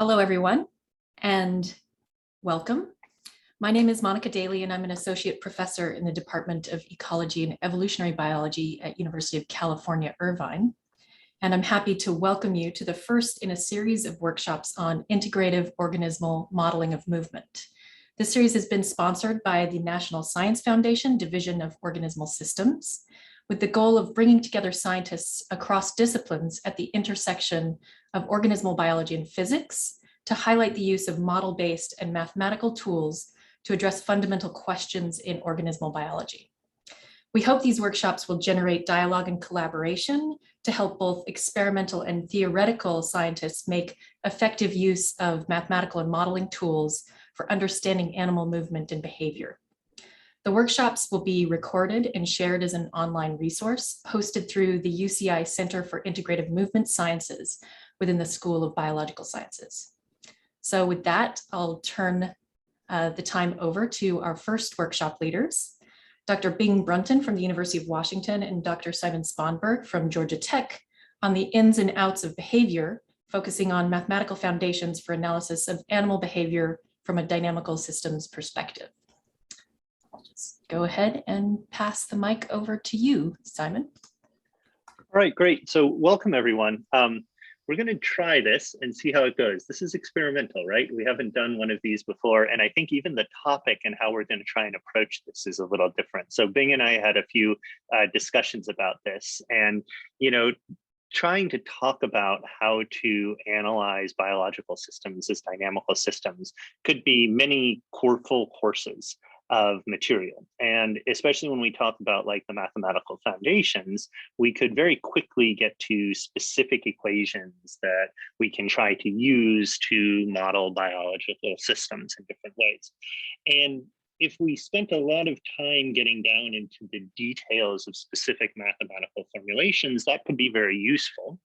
Hello, everyone, and welcome. My name is Monica Daly, and I'm an associate professor in the Department of Ecology and Evolutionary Biology at University of California, Irvine. And I'm happy to welcome you to the first in a series of workshops on integrative organismal modeling of movement. This series has been sponsored by the National Science Foundation Division of Organismal Systems, with the goal of bringing together scientists across disciplines at the intersection of organismal biology and physics to highlight the use of model-based and mathematical tools to address fundamental questions in organismal biology. We hope these workshops will generate dialogue and collaboration to help both experimental and theoretical scientists make effective use of mathematical and modeling tools for understanding animal movement and behavior. The workshops will be recorded and shared as an online resource hosted through the UCI Center for Integrative Movement Sciences within the School of Biological Sciences. So with that, I'll turn the time over to our first workshop leaders, Dr. Bing Brunton from the University of Washington and Dr. Simon Sponberg from Georgia Tech on the ins and outs of behavior, focusing on mathematical foundations for analysis of animal behavior from a dynamical systems perspective. I'll just go ahead and pass the mic over to you, Simon. All right, great. So welcome, everyone. We're going to try this and see how it goes. This is experimental, right? We haven't done one of these before. And I think even the topic and how we're going to try and approach this is a little different. So Bing and I had a few discussions about this. And, you know, trying to talk about how to analyze biological systems as dynamical systems could be many full courses of material. And especially when we talk about like the mathematical foundations, we could very quickly get to specific equations that we can try to use to model biological systems in different ways. And if we spent a lot of time getting down into the details of specific mathematical formulations, that could be very useful.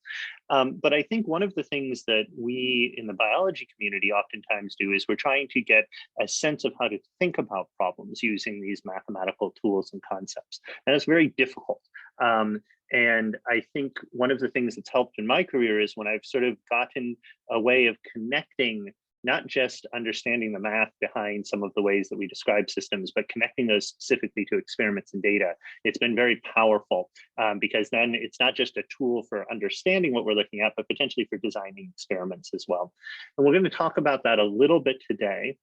But I think one of the things that we in the biology community oftentimes do is we're trying to get a sense of how to think about problems using these mathematical tools and concepts. And it's very difficult. And I think one of the things that's helped in my career is when I've sort of gotten a way of connecting not just understanding the math behind some of the ways that we describe systems, but connecting those specifically to experiments and data. It's been very powerful because then it's not just a tool for understanding what we're looking at, but potentially for designing experiments as well. And we're going to talk about that a little bit today.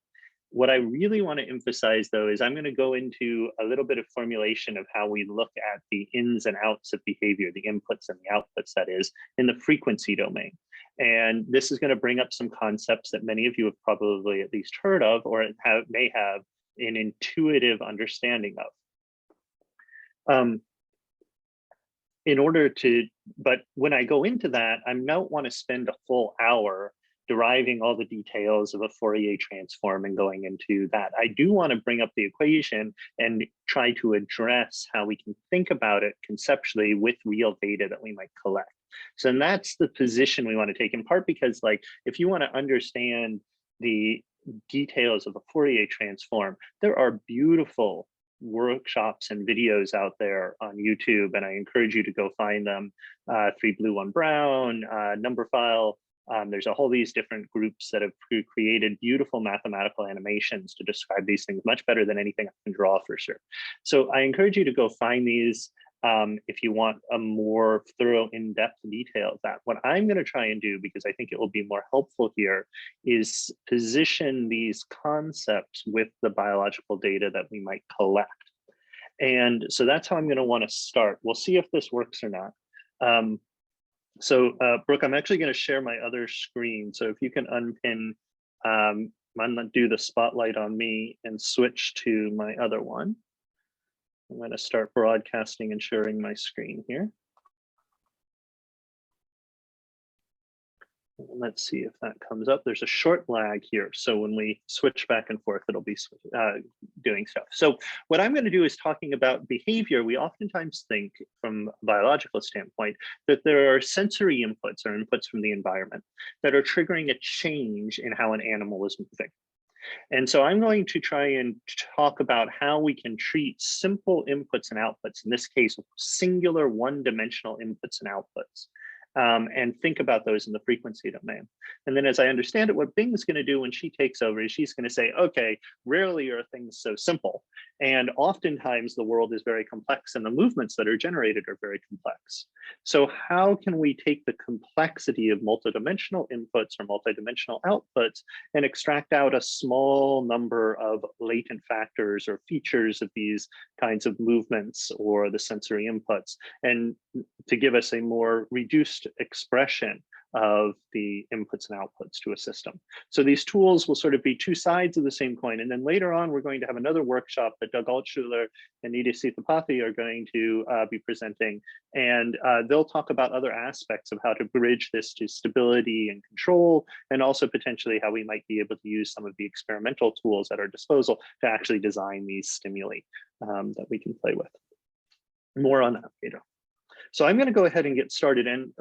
What I really want to emphasize, though, is I'm going to go into a little bit of formulation of how we look at the ins and outs of behavior, the inputs and the outputs, that is, in the frequency domain. And this is going to bring up some concepts that many of you have probably at least heard of or may have an intuitive understanding of. But when I go into that, I don't want to spend a full hour deriving all the details of a Fourier transform and going into that. I do want to bring up the equation and try to address how we can think about it conceptually with real data that we might collect. So and that's the position we want to take, in part because, like, if you want to understand the details of a Fourier transform, there are beautiful workshops and videos out there on YouTube, and I encourage you to go find them. 3 Blue 1 Brown, Numberphile. There's a whole these different groups that have created beautiful mathematical animations to describe these things much better than anything I can draw, for sure. So I encourage you to go find these if you want a more thorough, in-depth detail of that. What I'm going to try and do, because I think it will be more helpful here, is position these concepts with the biological data that we might collect. And so that's how I'm going to want to start. We'll see if this works or not. So Brooke, I'm actually going to share my other screen. So if you can unpin, undo the spotlight on me and switch to my other one. I'm going to start broadcasting and sharing my screen here. Let's see if that comes up. There's a short lag here. So when we switch back and forth, it'll be doing stuff. So what I'm going to do is talking about behavior. We oftentimes think from a biological standpoint that there are sensory inputs or inputs from the environment that are triggering a change in how an animal is moving. And so I'm going to try and talk about how we can treat simple inputs and outputs, in this case, singular one-dimensional inputs and outputs, and think about those in the frequency domain. And then as I understand it, what Bing's going to do when she takes over is she's going to say, okay, rarely are things so simple. And oftentimes the world is very complex and the movements that are generated are very complex. So how can we take the complexity of multidimensional inputs or multidimensional outputs and extract out a small number of latent factors or features of these kinds of movements or the sensory inputs, and to give us a more reduced expression of the inputs and outputs to a system. So these tools will sort of be two sides of the same coin. And then later on, we're going to have another workshop that Doug Altshuler and Nidhi Sitapathy are going to be presenting. And they'll talk about other aspects of how to bridge this to stability and control, and also potentially how we might be able to use some of the experimental tools at our disposal to actually design these stimuli that we can play with. More on that later. So I'm going to go ahead and get started. And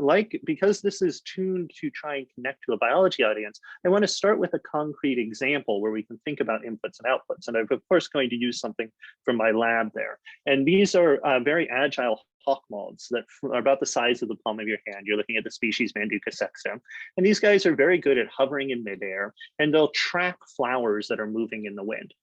because this is tuned to try and connect to a biology audience, I want to start with a concrete example where we can think about inputs and outputs. And I'm of course going to use something from my lab there. And these are very agile hawk moths that are about the size of the palm of your hand. You're looking at the species Manduca sexta. And these guys are very good at hovering in midair, and they'll track flowers that are moving in the wind.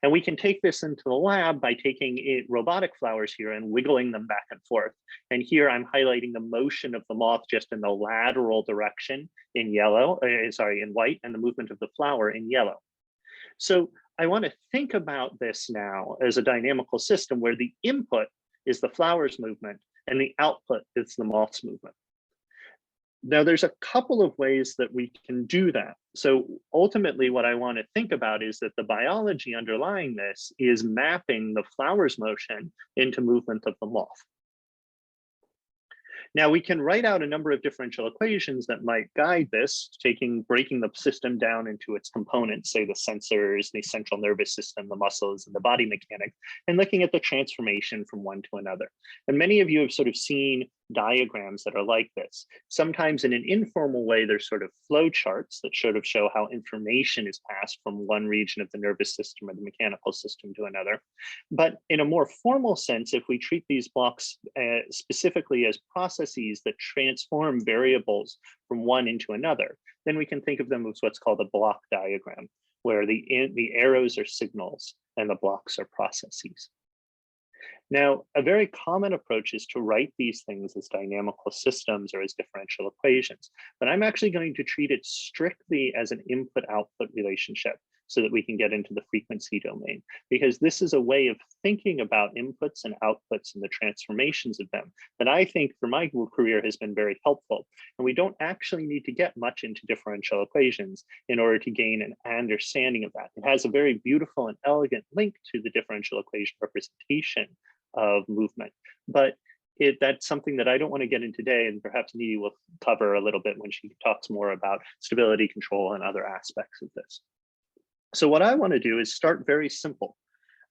And we can take this into the lab by taking robotic flowers here and wiggling them back and forth. And here I'm highlighting the motion of the moth just in the lateral direction in yellow, in white, and the movement of the flower in yellow. So I want to think about this now as a dynamical system where the input is the flower's movement and the output is the moth's movement. Now, there's a couple of ways that we can do that. So ultimately, what I want to think about is that the biology underlying this is mapping the flower's motion into movement of the moth. Now, we can write out a number of differential equations that might guide this, breaking the system down into its components, say the sensors, the central nervous system, the muscles, and the body mechanics, and looking at the transformation from one to another. And many of you have sort of seen diagrams that are like this. Sometimes in an informal way, there's sort of flow charts that sort of show how information is passed from one region of the nervous system or the mechanical system to another. But in a more formal sense, if we treat these blocks specifically as processes that transform variables from one into another, then we can think of them as what's called a block diagram, where the arrows are signals and the blocks are processes. Now, a very common approach is to write these things as dynamical systems or as differential equations, but I'm actually going to treat it strictly as an input-output relationship so that we can get into the frequency domain, because this is a way of thinking about inputs and outputs and the transformations of them that I think for my career has been very helpful. And we don't actually need to get much into differential equations in order to gain an understanding of that. It has a very beautiful and elegant link to the differential equation representation of movement, but that's something that I don't want to get into today, and perhaps Nidhi will cover a little bit when she talks more about stability control and other aspects of this. So what I want to do is start very simple.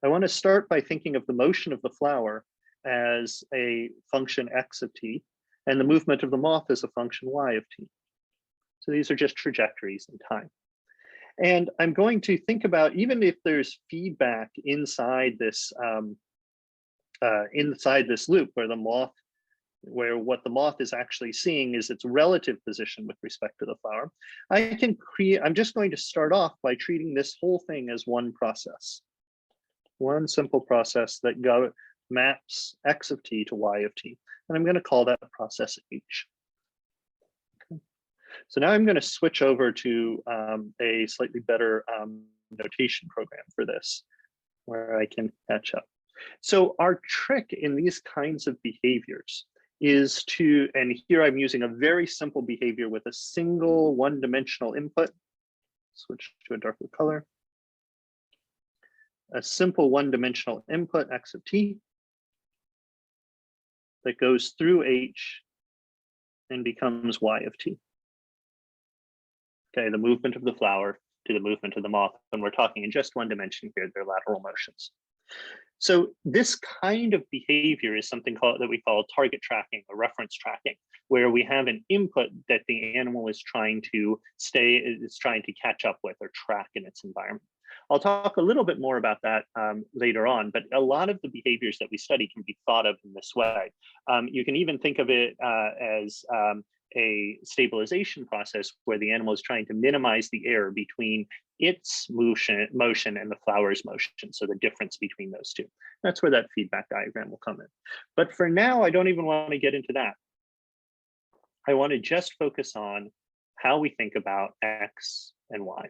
I want to start by thinking of the motion of the flower as a function x of t, and the movement of the moth as a function y of t. So these are just trajectories in time. And I'm going to think about, even if there's feedback inside this loop where what the moth is actually seeing is its relative position with respect to the flower, I'm just going to start off by treating this whole thing as one process, one simple process that maps x of t to y of t. And I'm going to call that process h. Okay. So now I'm going to switch over to a slightly better notation program for this, where I can catch up. So our trick in these kinds of behaviors is and here I'm using a very simple behavior with a single one-dimensional input. Switch to a darker color. A simple one-dimensional input, x of t, that goes through h and becomes y of t. Okay, the movement of the flower to the movement of the moth, and we're talking in just one dimension here, they're lateral motions. So this kind of behavior is something that we call target tracking or reference tracking, where we have an input that the animal is trying to catch up with or track in its environment. I'll talk a little bit more about that later on, but a lot of the behaviors that we study can be thought of in this way. You can even think of it as a stabilization process where the animal is trying to minimize the error between its motion and the flower's motion, so the difference between those two. That's where that feedback diagram will come in. But for now, I don't even want to get into that. I want to just focus on how we think about X and Y.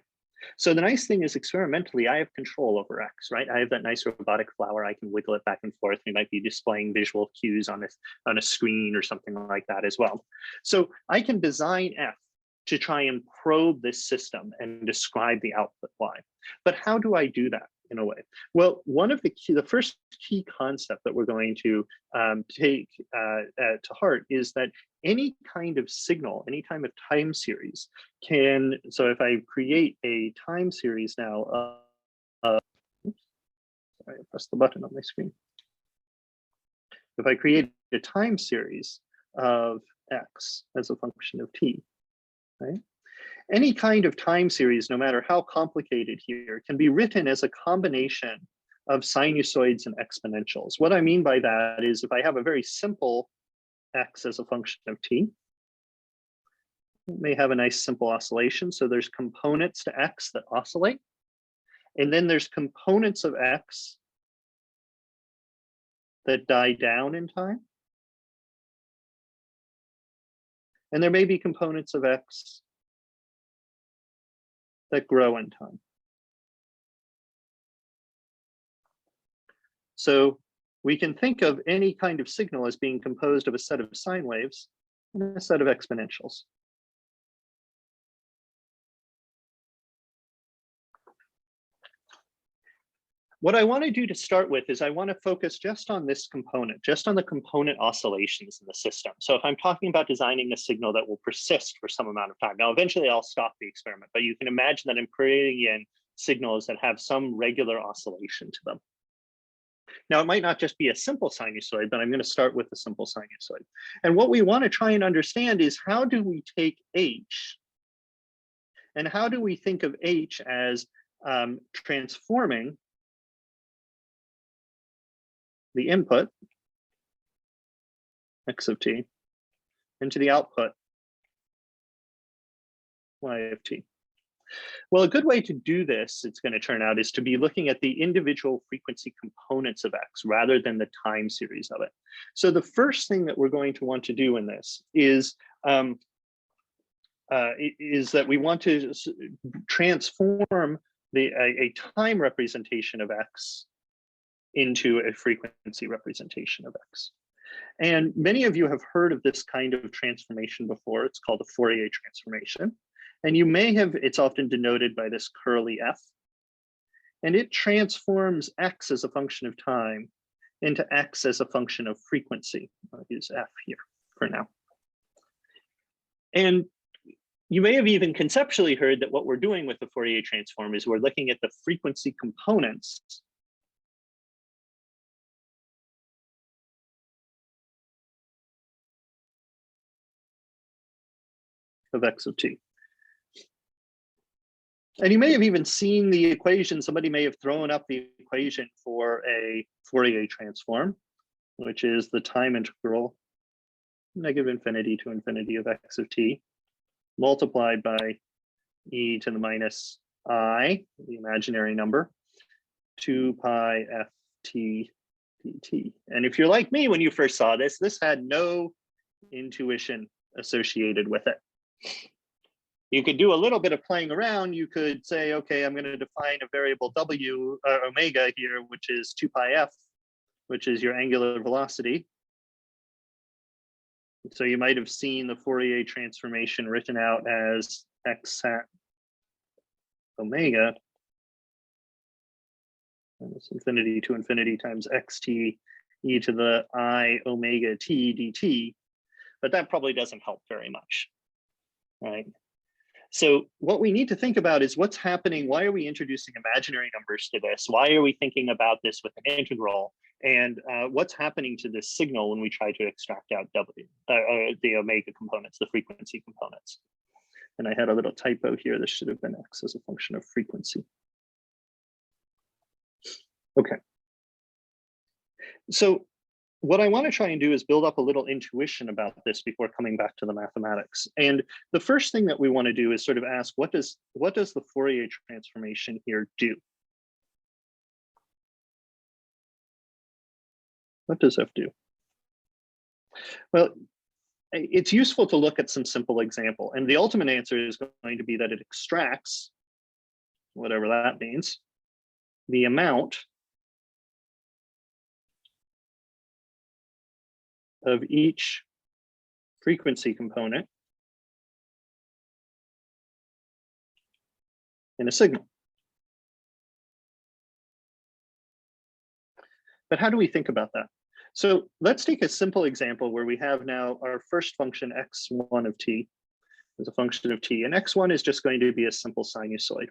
So the nice thing is experimentally, I have control over X, right? I have that nice robotic flower. I can wiggle it back and forth. We might be displaying visual cues on a screen or something like that as well. So I can design F to try and probe this system and describe the output Y. But how do I do that in a way? Well, one of the first key concept that we're going to take to heart is that any kind of signal, any kind of time series can, so if I create a time series now, sorry, I pressed the button on my screen. If I create a time series of X as a function of T, right? Any kind of time series, no matter how complicated here, can be written as a combination of sinusoids and exponentials. What I mean by that is if I have a very simple X as a function of T, it may have a nice simple oscillation. So there's components to X that oscillate. And then there's components of X that die down in time. And there may be components of X that grow in time. So we can think of any kind of signal as being composed of a set of sine waves and a set of exponentials. What I want to do to start with is I want to focus just on this component, just on the component oscillations in the system. So if I'm talking about designing a signal that will persist for some amount of time, now eventually I'll stop the experiment, but you can imagine that I'm creating in signals that have some regular oscillation to them. Now, it might not just be a simple sinusoid, but I'm going to start with a simple sinusoid. And what we want to try and understand is how do we take H and how do we think of H as transforming the input, X of T, into the output, Y of T. Well, a good way to do this, it's going to turn out, is to be looking at the individual frequency components of X rather than the time series of it. So the first thing that we're going to want to do in this is that we want to transform a time representation of X into a frequency representation of X. And many of you have heard of this kind of transformation before. It's called the Fourier transformation. And you may have, it's often denoted by this curly F. And it transforms X as a function of time into X as a function of frequency. I'll use F here for now. And you may have even conceptually heard that what we're doing with the Fourier transform is we're looking at the frequency components of X of T. And you may have even seen the equation. Somebody may have thrown up the equation for a Fourier transform, which is the time integral negative infinity to infinity of X of T multiplied by e to the minus I, the imaginary number, 2 pi ft dt. And if you're like me, when you first saw this, this had no intuition associated with it. You could do a little bit of playing around. You could say, okay, I'm going to define a variable w, omega here, which is 2 pi f, which is your angular velocity. So you might have seen the Fourier transformation written out as x hat omega minus infinity to infinity times xt e to the I omega t dt. But that probably doesn't help very much, right? So what we need to think about is what's happening. Why are we introducing imaginary numbers to this? Why are we thinking about this with an integral? And what's happening to this signal when we try to extract out W, the omega components, the frequency components? And I had a little typo here. This should have been X as a function of frequency. Okay. So what I want to try and do is build up a little intuition about this before coming back to the mathematics. And the first thing that we want to do is sort of ask, what does the Fourier transformation here do? What does F do? Well, it's useful to look at some simple example. And the ultimate answer is going to be that it extracts, whatever that means, the amount of each frequency component in a signal. But how do we think about that? So let's take a simple example where we have now our first function x1 of t as a function of t, and x1 is just going to be a simple sinusoid.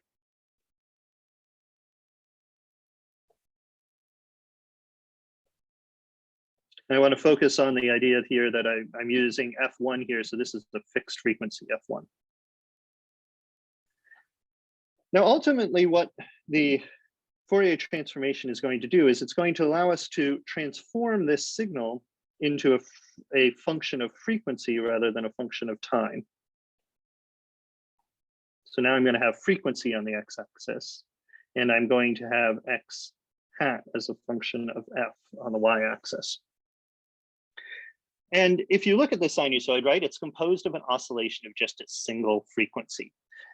And I want to focus on the idea here that I'm using f1 here, so this is the fixed frequency f1. Now, ultimately, what the Fourier transformation is going to do is it's going to allow us to transform this signal into a function of frequency rather than a function of time. So now I'm going to have frequency on the x-axis, and I'm going to have x hat as a function of f on the y-axis. And if you look at the sinusoid, right, it's composed of an oscillation of just a single frequency.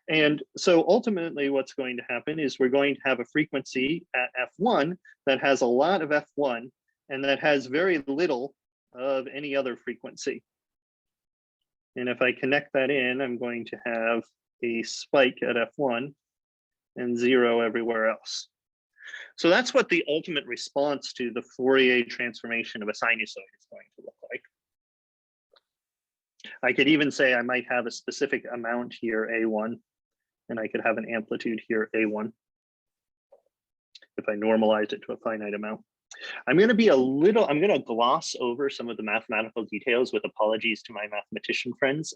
And so ultimately what's going to happen is we're going to have a frequency at f1 that has a lot of f1 and that has very little of any other frequency. And if I connect that in, I'm going to have a spike at f1 and 0 everywhere else. So that's what the ultimate response to the Fourier transformation of a sinusoid is going to look like. I could even say I might have a specific amount here, A1, and I could have an amplitude here, A1, if I normalized it to a finite amount. I'm going to gloss over some of the mathematical details with apologies to my mathematician friends.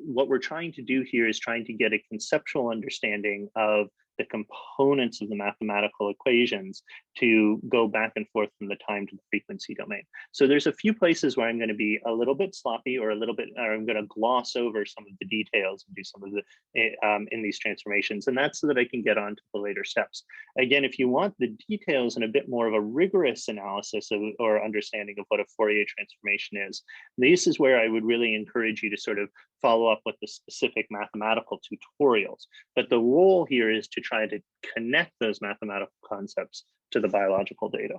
What we're trying to do here is trying to get a conceptual understanding of the components of the mathematical equations to go back and forth from the time to the frequency domain. So there's a few places where I'm going to be a little bit sloppy or I'm going to gloss over some of the details and do some of the in these transformations. And that's so that I can get on to the later steps. Again, if you want the details and a bit more of a rigorous analysis of, or understanding of what a Fourier transformation is, this is where I would really encourage you to sort of follow up with the specific mathematical tutorials. But the role here is to try to connect those mathematical concepts to the biological data.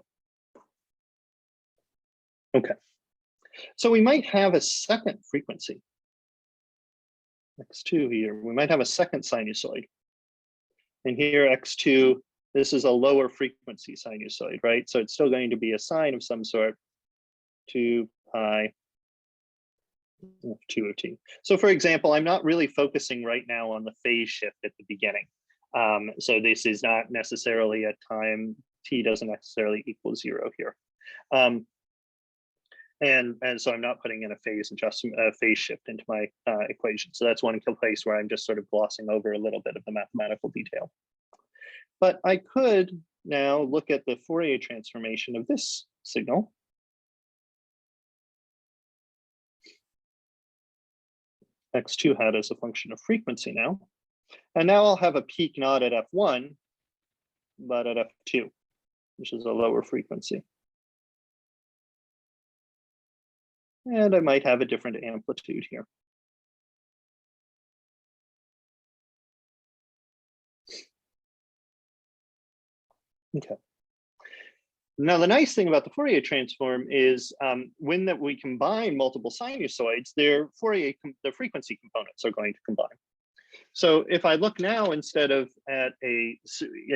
Okay, so we might have a second frequency, x2 here. We might have a second sinusoid. And here x2, this is a lower frequency sinusoid, right? So it's still going to be a sine of some sort, 2 pi f2 of t. So for example, I'm not really focusing right now on the phase shift at the beginning. So this is not necessarily a time, t doesn't necessarily equal 0 here. And so I'm not putting in a phase adjustment, phase shift into my equation. So that's one place where I'm just sort of glossing over a little bit of the mathematical detail. But I could now look at the Fourier transformation of this signal. x2 hat as a function of frequency now. And now I'll have a peak not at f1, but at f2, which is a lower frequency. And I might have a different amplitude here. Okay. Now, the nice thing about the Fourier transform is when we combine multiple sinusoids, their frequency components are going to combine. So if I look now, instead of at a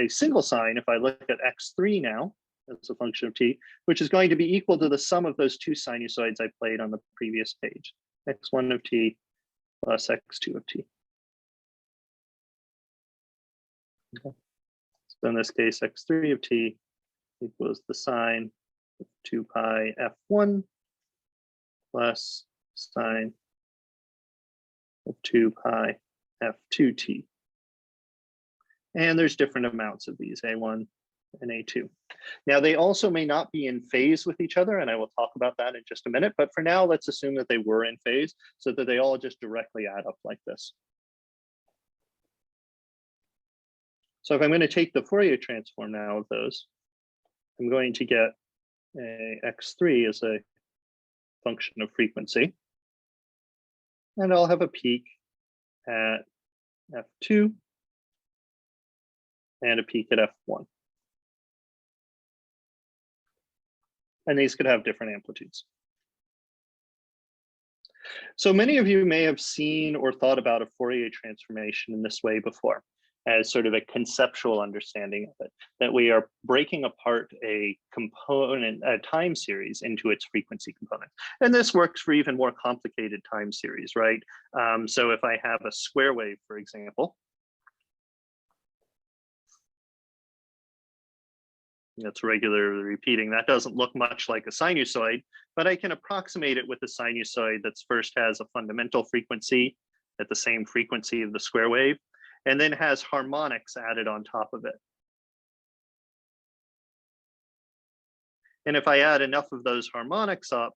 single sine, if I look at x3 now, as a function of t, which is going to be equal to the sum of those two sinusoids I played on the previous page, x1 of t plus x2 of t. Okay. So in this case, x3 of t equals the sine of 2 pi f1 plus sine of 2 pi f2t. And there's different amounts of these, a1, and A2. Now, they also may not be in phase with each other, and I will talk about that in just a minute, but for now, let's assume that they were in phase so that they all just directly add up like this. So if I'm going to take the Fourier transform now of those, I'm going to get a x3 as a function of frequency. And I'll have a peak at f2 and a peak at f1. And these could have different amplitudes. So many of you may have seen or thought about a Fourier transformation in this way before, as sort of a conceptual understanding of it, that we are breaking apart a component, a time series, into its frequency component. And this works for even more complicated time series, right? So if I have a square wave, for example, that's regularly repeating. That doesn't look much like a sinusoid, but I can approximate it with a sinusoid that's first has a fundamental frequency at the same frequency of the square wave, and then has harmonics added on top of it. And if I add enough of those harmonics up,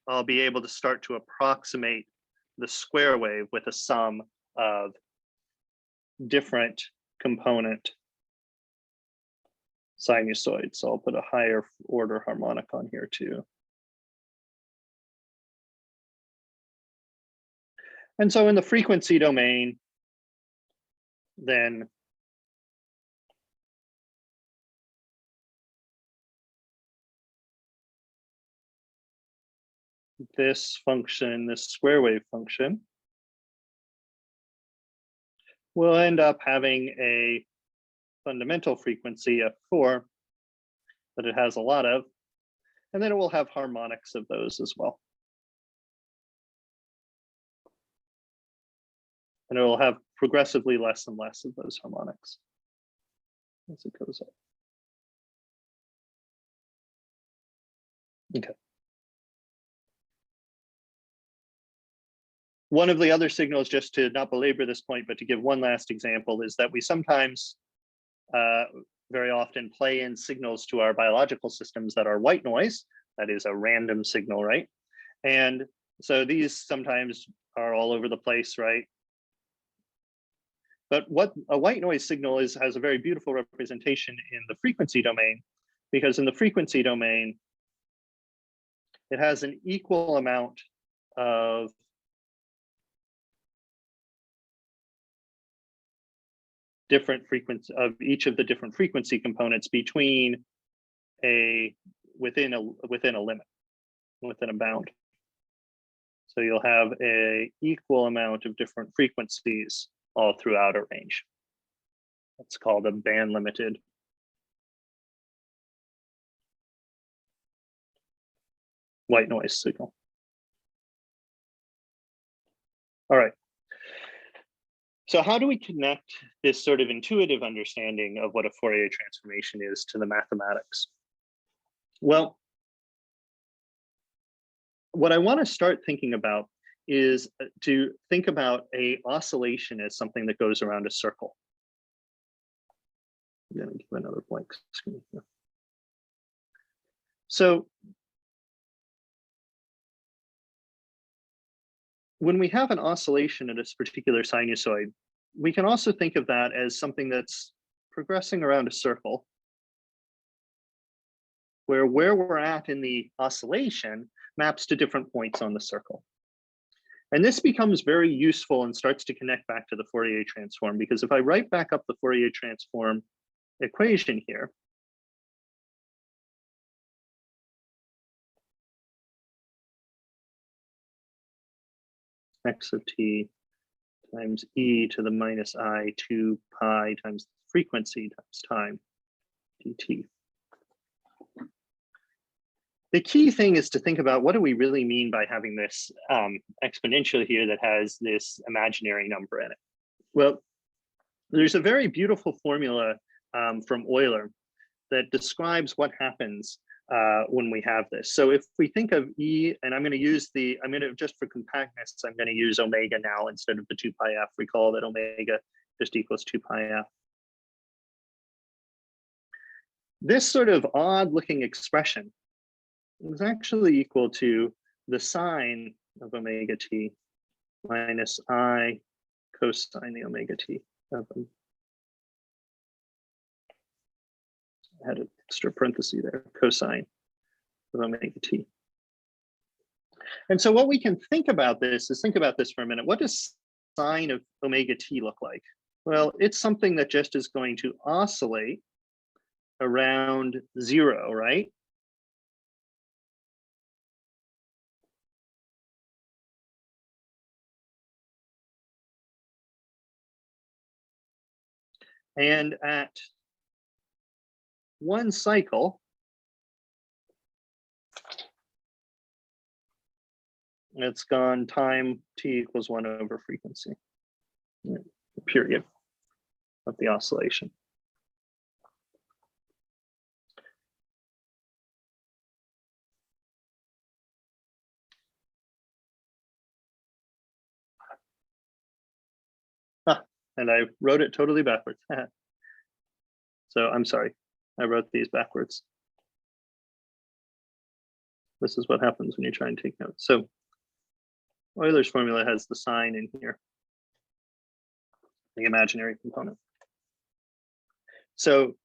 I'll be able to start to approximate the square wave with a sum of different component sinusoids. So I'll put a higher order harmonic on here too. And so in the frequency domain, then this function, this square wave function, will end up having a fundamental frequency f4 that it has a lot of, and then it will have harmonics of those as well. And it will have progressively less and less of those harmonics as it goes up. Okay. One of the other signals, just to not belabor this point, but to give one last example, is that we sometimes, very often, play in signals to our biological systems that are white noise. That is a random signal, right? And so these sometimes are all over the place, right? But what a white noise signal is has a very beautiful representation in the frequency domain, because in the frequency domain, it has an equal amount of different frequency of each of the different frequency components between within a limit, within a bound. So you'll have a equal amount of different frequencies all throughout a range. That's called a band limited white noise signal. All right. So how do we connect this sort of intuitive understanding of what a Fourier transformation is to the mathematics? Well, what I want to start thinking about is to think about an oscillation as something that goes around a circle. I'm going to give another blank screen here. So when we have an oscillation in this particular sinusoid, we can also think of that as something that's progressing around a circle, where we're at in the oscillation maps to different points on the circle. And this becomes very useful and starts to connect back to the Fourier transform, because if I write back up the Fourier transform equation here, x of t times e to the minus I 2 pi times frequency times time dt. The key thing is to think about, what do we really mean by having this exponential here that has this imaginary number in it? Well, there's a very beautiful formula from Euler that describes what happens when we have this. So if we think of E, and I'm going to just for compactness, I'm going to use omega now instead of the 2 pi f. Recall that omega just equals 2 pi f. this sort of odd looking expression is actually equal to the sine of omega t minus I cosine the omega t of them. I had an extra parenthesis there, cosine of omega t. And so what we can think about this is, think about this for a minute. What does sine of omega t look like? Well, it's something that just is going to oscillate around 0, right? And at one cycle, it's gone time t equals 1 over frequency, the period of the oscillation. And I wrote it totally backwards. So I'm sorry, I wrote these backwards. This is what happens when you try and take notes. So Euler's formula has the sine in here, the imaginary component. So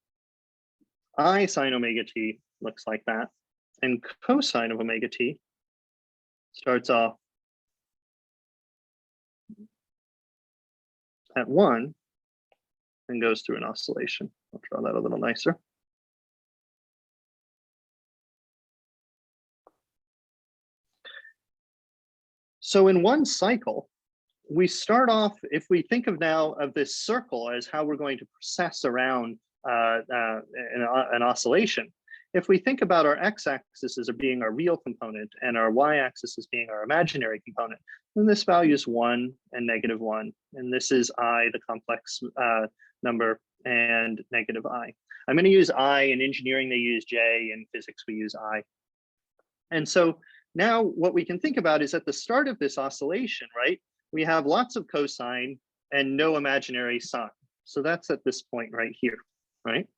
I sine omega t looks like that, and cosine of omega t starts off at 1 and goes through an oscillation. I'll draw that a little nicer. So in one cycle, we start off, if we think of now of this circle as how we're going to process around an oscillation, if we think about our x-axis as being our real component and our y-axis as being our imaginary component, then this value is 1 and -1. And this is I, the complex number, and -I. I'm going to use I. In engineering, they use J. In physics, we use I. And so now what we can think about is at the start of this oscillation, right, we have lots of cosine and no imaginary sine. So that's at this point right here, right?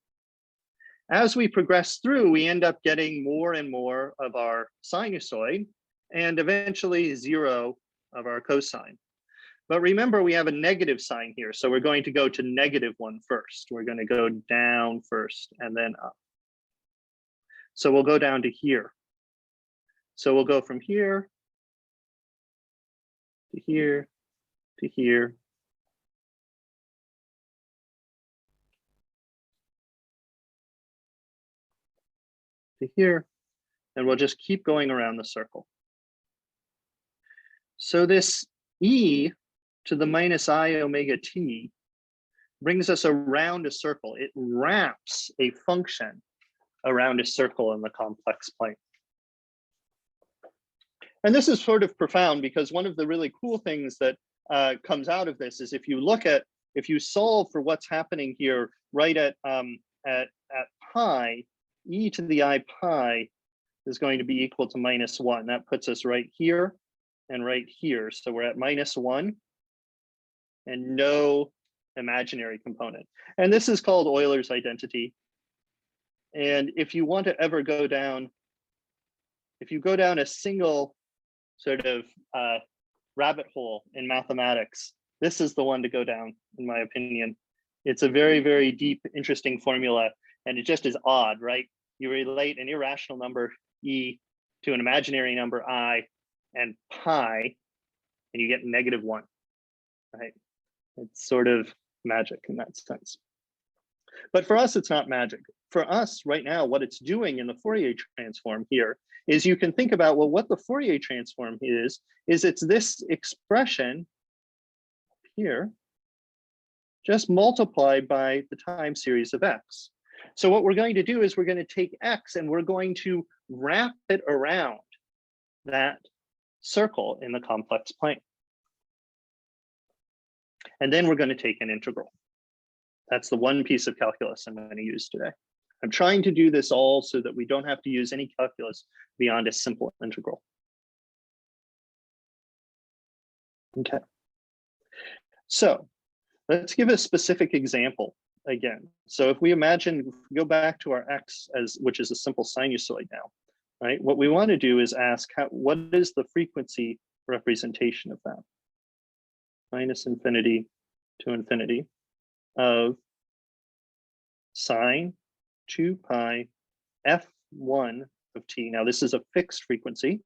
As we progress through, we end up getting more and more of our sinusoid and eventually 0 of our cosine. But remember, we have a negative sign here. So we're going to go to -1 first. We're going to go down first and then up. So we'll go down to here. So we'll go from here to here to here. To here, and we'll just keep going around the circle. So this e to the -I omega t brings us around a circle. It wraps a function around a circle in the complex plane. And this is sort of profound because one of the really cool things that comes out of this is if you solve for what's happening here right at pi, e to the I pi is going to be equal to -1. That puts us right here and right here. So we're at -1 and no imaginary component. And this is called Euler's identity. And if you want to ever go down, if you go down a single sort of rabbit hole in mathematics, this is the one to go down, in my opinion. It's a very, very deep, interesting formula. And it just is odd, right? You relate an irrational number, e, to an imaginary number, I, and pi, and you get -1, right? It's sort of magic in that sense. But for us, it's not magic. For us right now, what it's doing in the Fourier transform here is you can think about, well, what the Fourier transform is it's this expression here, just multiplied by the time series of x. So what we're going to do is we're going to take x and we're going to wrap it around that circle in the complex plane. And then we're going to take an integral. That's the one piece of calculus I'm going to use today. I'm trying to do this all so that we don't have to use any calculus beyond a simple integral. Okay. So let's give a specific example again. So if we imagine, if we go back to our x as, which is a simple sinusoid now, right? What we want to do is ask, what is the frequency representation of that? Minus infinity to infinity of sine 2 pi f1 of t. Now this is a fixed frequency.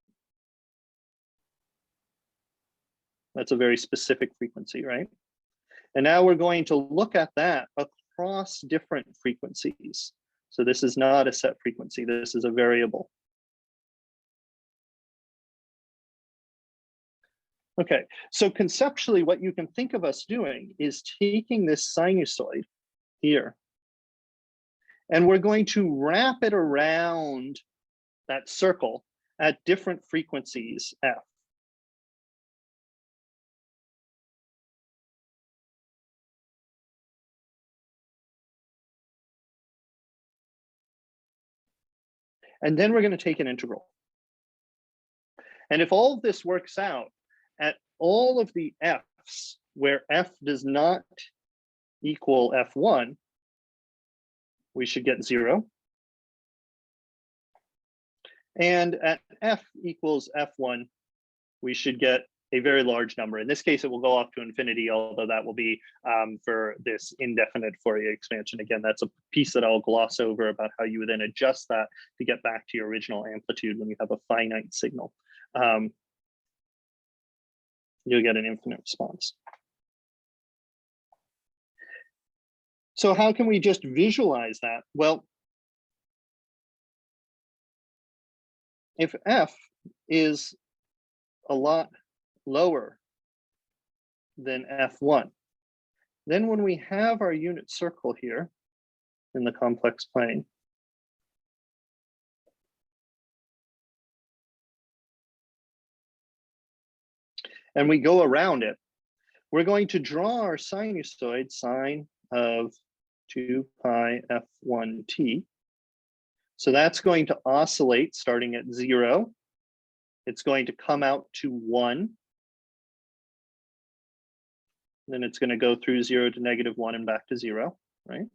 That's a very specific frequency, right? And now we're going to look at that across different frequencies. So this is not a set frequency, this is a variable. Okay, so conceptually what you can think of us doing is taking this sinusoid here, and we're going to wrap it around that circle at different frequencies f. And then we're going to take an integral. And if all of this works out at all of the f's where f does not equal f1, we should get 0. And at f equals f1, we should get a very large number. In this case, it will go off to infinity, although that will be for this indefinite Fourier expansion. Again, that's a piece that I'll gloss over about how you would then adjust that to get back to your original amplitude when you have a finite signal. You'll get an infinite response. So how can we just visualize that? Well, if f is a lot lower than f1, then when we have our unit circle here in the complex plane, and we go around it, we're going to draw our sinusoid sine of 2 pi f1t. So that's going to oscillate starting at 0. It's going to come out to 1. Then it's going to go through 0 to -1 and back to 0, right?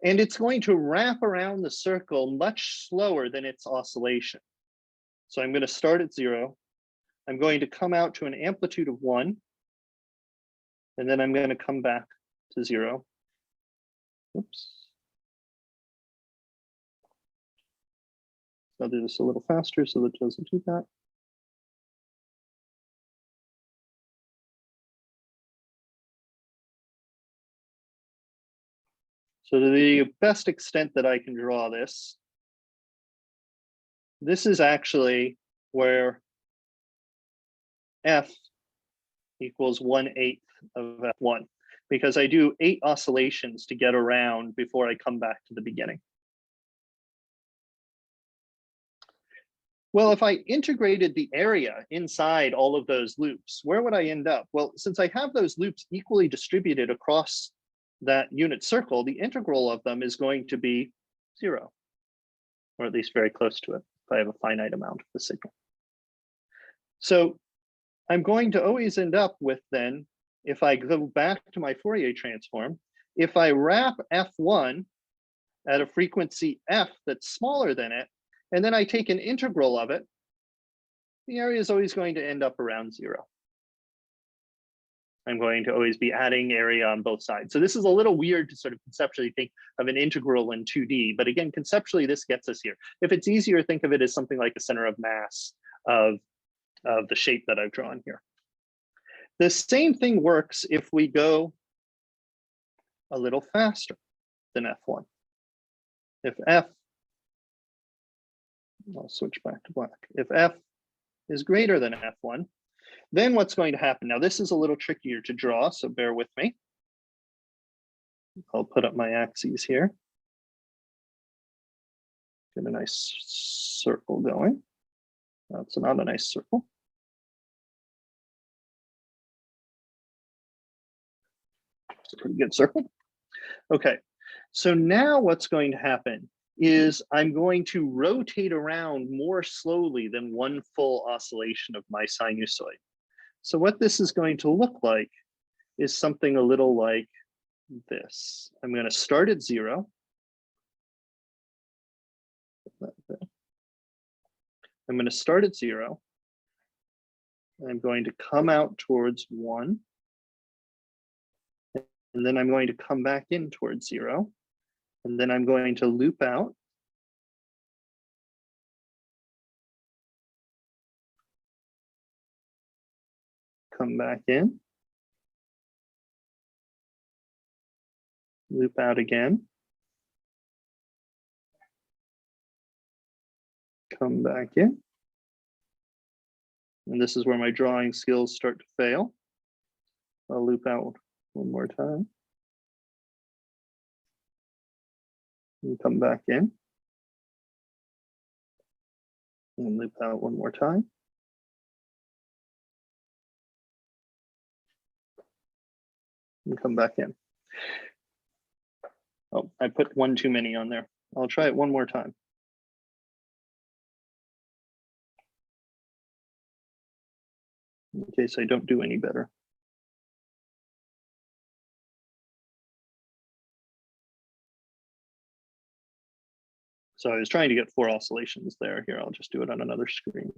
And it's going to wrap around the circle much slower than its oscillation. So I'm going to start at 0. I'm going to come out to an amplitude of 1. And then I'm going to come back to 0. Oops. I'll do this a little faster so that it doesn't do that. So to the best extent that I can draw this, this is actually where f equals 1/8 of f1, because I do 8 oscillations to get around before I come back to the beginning. Well, if I integrated the area inside all of those loops, where would I end up? Well, since I have those loops equally distributed across that unit circle, the integral of them is going to be 0, or at least very close to it, if I have a finite amount of the signal. So I'm going to always end up with then, if I go back to my Fourier transform, if I wrap f1 at a frequency f that's smaller than it, and then I take an integral of it, the area is always going to end up around 0. I'm going to always be adding area on both sides. So this is a little weird to sort of conceptually think of an integral in 2D, but again, conceptually this gets us here. If it's easier, think of it as something like a center of mass of the shape that I've drawn here. The same thing works if we go a little faster than f1. If f, I'll switch back to black. If f is greater than f1, then what's going to happen? Now this is a little trickier to draw, so bear with me. I'll put up my axes here. Get a nice circle going. That's not a nice circle. It's a pretty good circle. Okay, so now what's going to happen is I'm going to rotate around more slowly than one full oscillation of my sinusoid. So what this is going to look like is something a little like this. I'm going to start at 0. I'm going to start at 0. I'm going to come out towards 1. And then I'm going to come back in towards 0. And then I'm going to loop out. Come back in. Loop out again. Come back in. And this is where my drawing skills start to fail. I'll loop out one more time. And come back in. And loop out one more time. And come back in. Oh, I put one too many on there. I'll try it one more time. In case I don't do any better. So I was trying to get 4 oscillations there. Here, I'll just do it on another screen.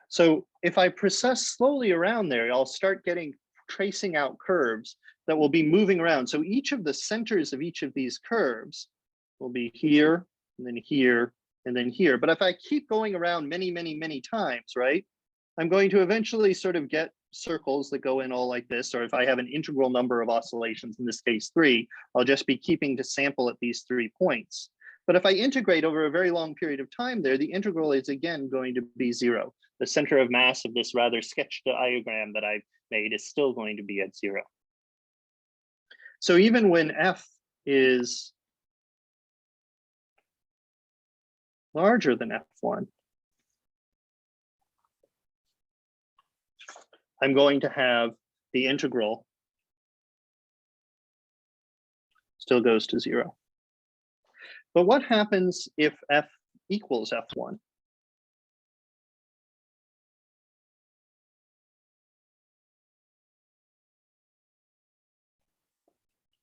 So if I process slowly around there, I'll start tracing out curves that will be moving around. So each of the centers of each of these curves will be here, and then here, and then here. But if I keep going around many, many, many times, right, I'm going to eventually sort of get circles that go in all like this. Or if I have an integral number of oscillations, in this case 3, I'll just be keeping to sample at these 3 points. But if I integrate over a very long period of time there, the integral is again going to be 0. The center of mass of this rather sketched diagram that I've made is still going to be at 0. So even when f is larger than f1, I'm going to have the integral still goes to 0. But what happens if f equals f1?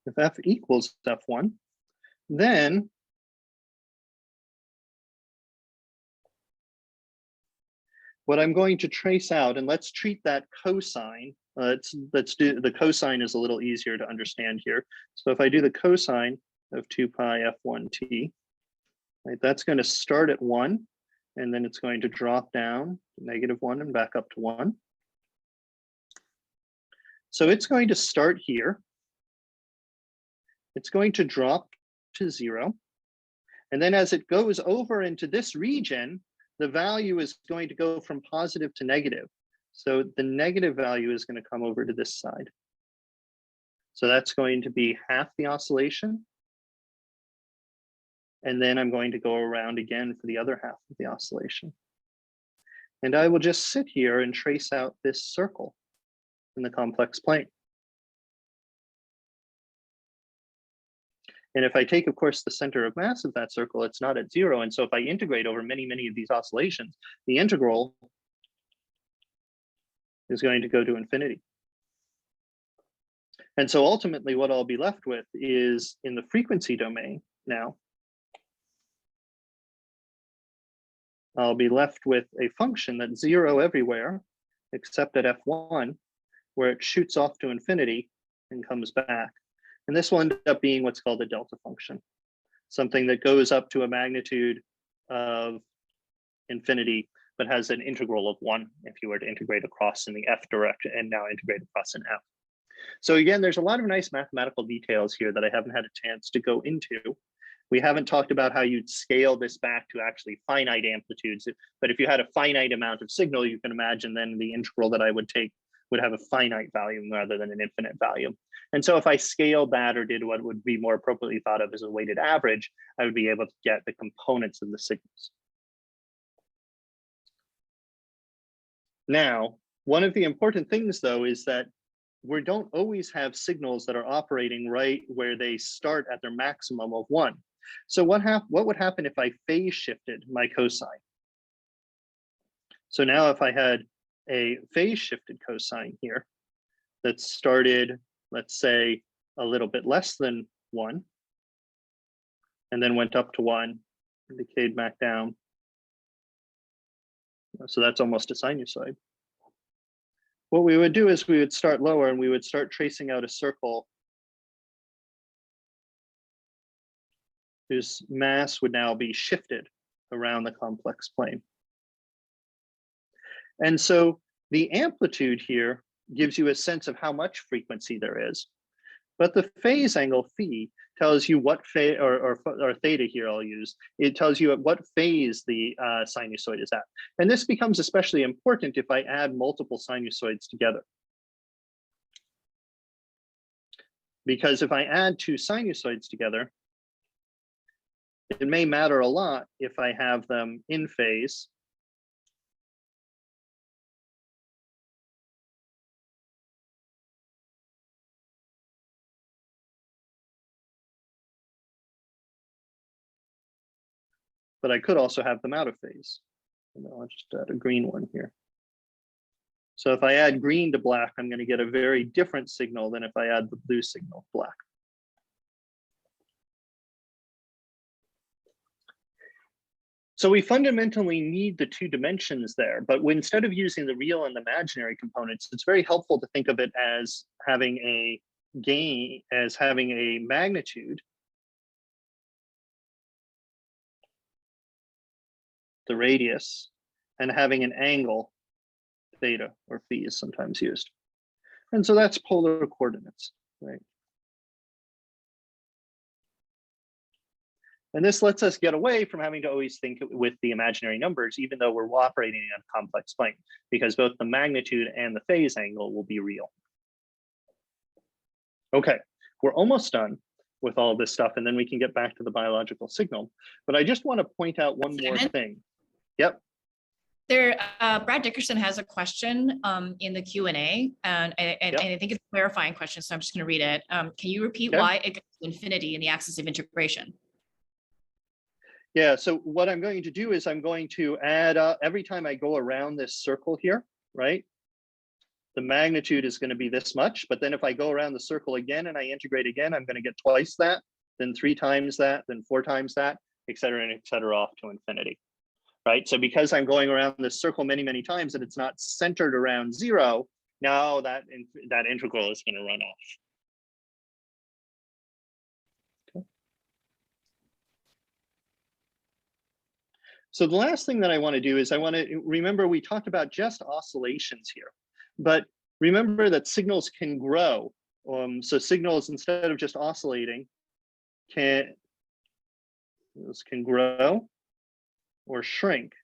If f equals f1, then what I'm going to trace out, and let's treat that cosine. Let's do the cosine is a little easier to understand here. So if I do the cosine of 2 pi f1t, right, that's going to start at 1, and then it's going to drop down to -1 and back up to 1. So it's going to start here. It's going to drop to 0. And then as it goes over into this region, the value is going to go from positive to negative. So the negative value is going to come over to this side. So that's going to be half the oscillation. And then I'm going to go around again for the other half of the oscillation. And I will just sit here and trace out this circle in the complex plane. And if I take, of course, the center of mass of that circle, it's not at 0. And so if I integrate over many, many of these oscillations, the integral is going to go to infinity. And so ultimately what I'll be left with is in the frequency domain now, I'll be left with a function that's 0 everywhere except at f1, where it shoots off to infinity and comes back. And this will end up being what's called a delta function, something that goes up to a magnitude of infinity, but has an integral of 1 if you were to integrate across in the f direction and now integrate across in f. So again, there's a lot of nice mathematical details here that I haven't had a chance to go into. We haven't talked about how you'd scale this back to actually finite amplitudes, but if you had a finite amount of signal, you can imagine then the integral that I would take would have a finite value rather than an infinite value. And so if I scaled that or did what would be more appropriately thought of as a weighted average, I would be able to get the components of the signals. Now, one of the important things, though, is that we don't always have signals that are operating right where they start at their maximum of 1. So what would happen if I phase shifted my cosine? So now if I had a phase shifted cosine here that started, let's say, a little bit less than 1, and then went up to 1, and decayed back down. So that's almost a sinusoid. What we would do is we would start lower and we would start tracing out a circle whose mass would now be shifted around the complex plane. And so the amplitude here gives you a sense of how much frequency there is. But the phase angle phi tells you what phase, or theta here I'll use, it tells you at what phase the sinusoid is at. And this becomes especially important if I add multiple sinusoids together. Because if I add 2 sinusoids together, it may matter a lot if I have them in phase but I could also have them out of phase. And I'll just add a green one here. So if I add green to black, I'm going to get a very different signal than if I add the blue signal to black. So we fundamentally need the 2 dimensions there, but instead of using the real and the imaginary components, it's very helpful to think of it as having a gain, as having a magnitude, the radius, and having an angle, theta, or phi is sometimes used. And so that's polar coordinates, right? And this lets us get away from having to always think with the imaginary numbers, even though we're operating on a complex plane, because both the magnitude and the phase angle will be real. Okay, we're almost done with all this stuff, and then we can get back to the biological signal. But I just want to point out one more thing. Yep. There, Brad Dickerson has a question in the Q&A, and I think it's a clarifying question, so I'm just going to read it. Can you repeat why it goes to infinity in the axis of integration? Yeah, so what I'm going to do is I'm going to add up every time I go around this circle here, right? The magnitude is going to be this much, but then if I go around the circle again and I integrate again, I'm going to get twice that, then 3 times that, then 4 times that, et cetera, off to infinity. Right, so because I'm going around this circle many, many times and it's not centered around 0, now that integral is going to run off. Okay. So the last thing that I want to do is I want to remember we talked about just oscillations here, but remember that signals can grow. So signals, instead of just oscillating, can grow or shrink.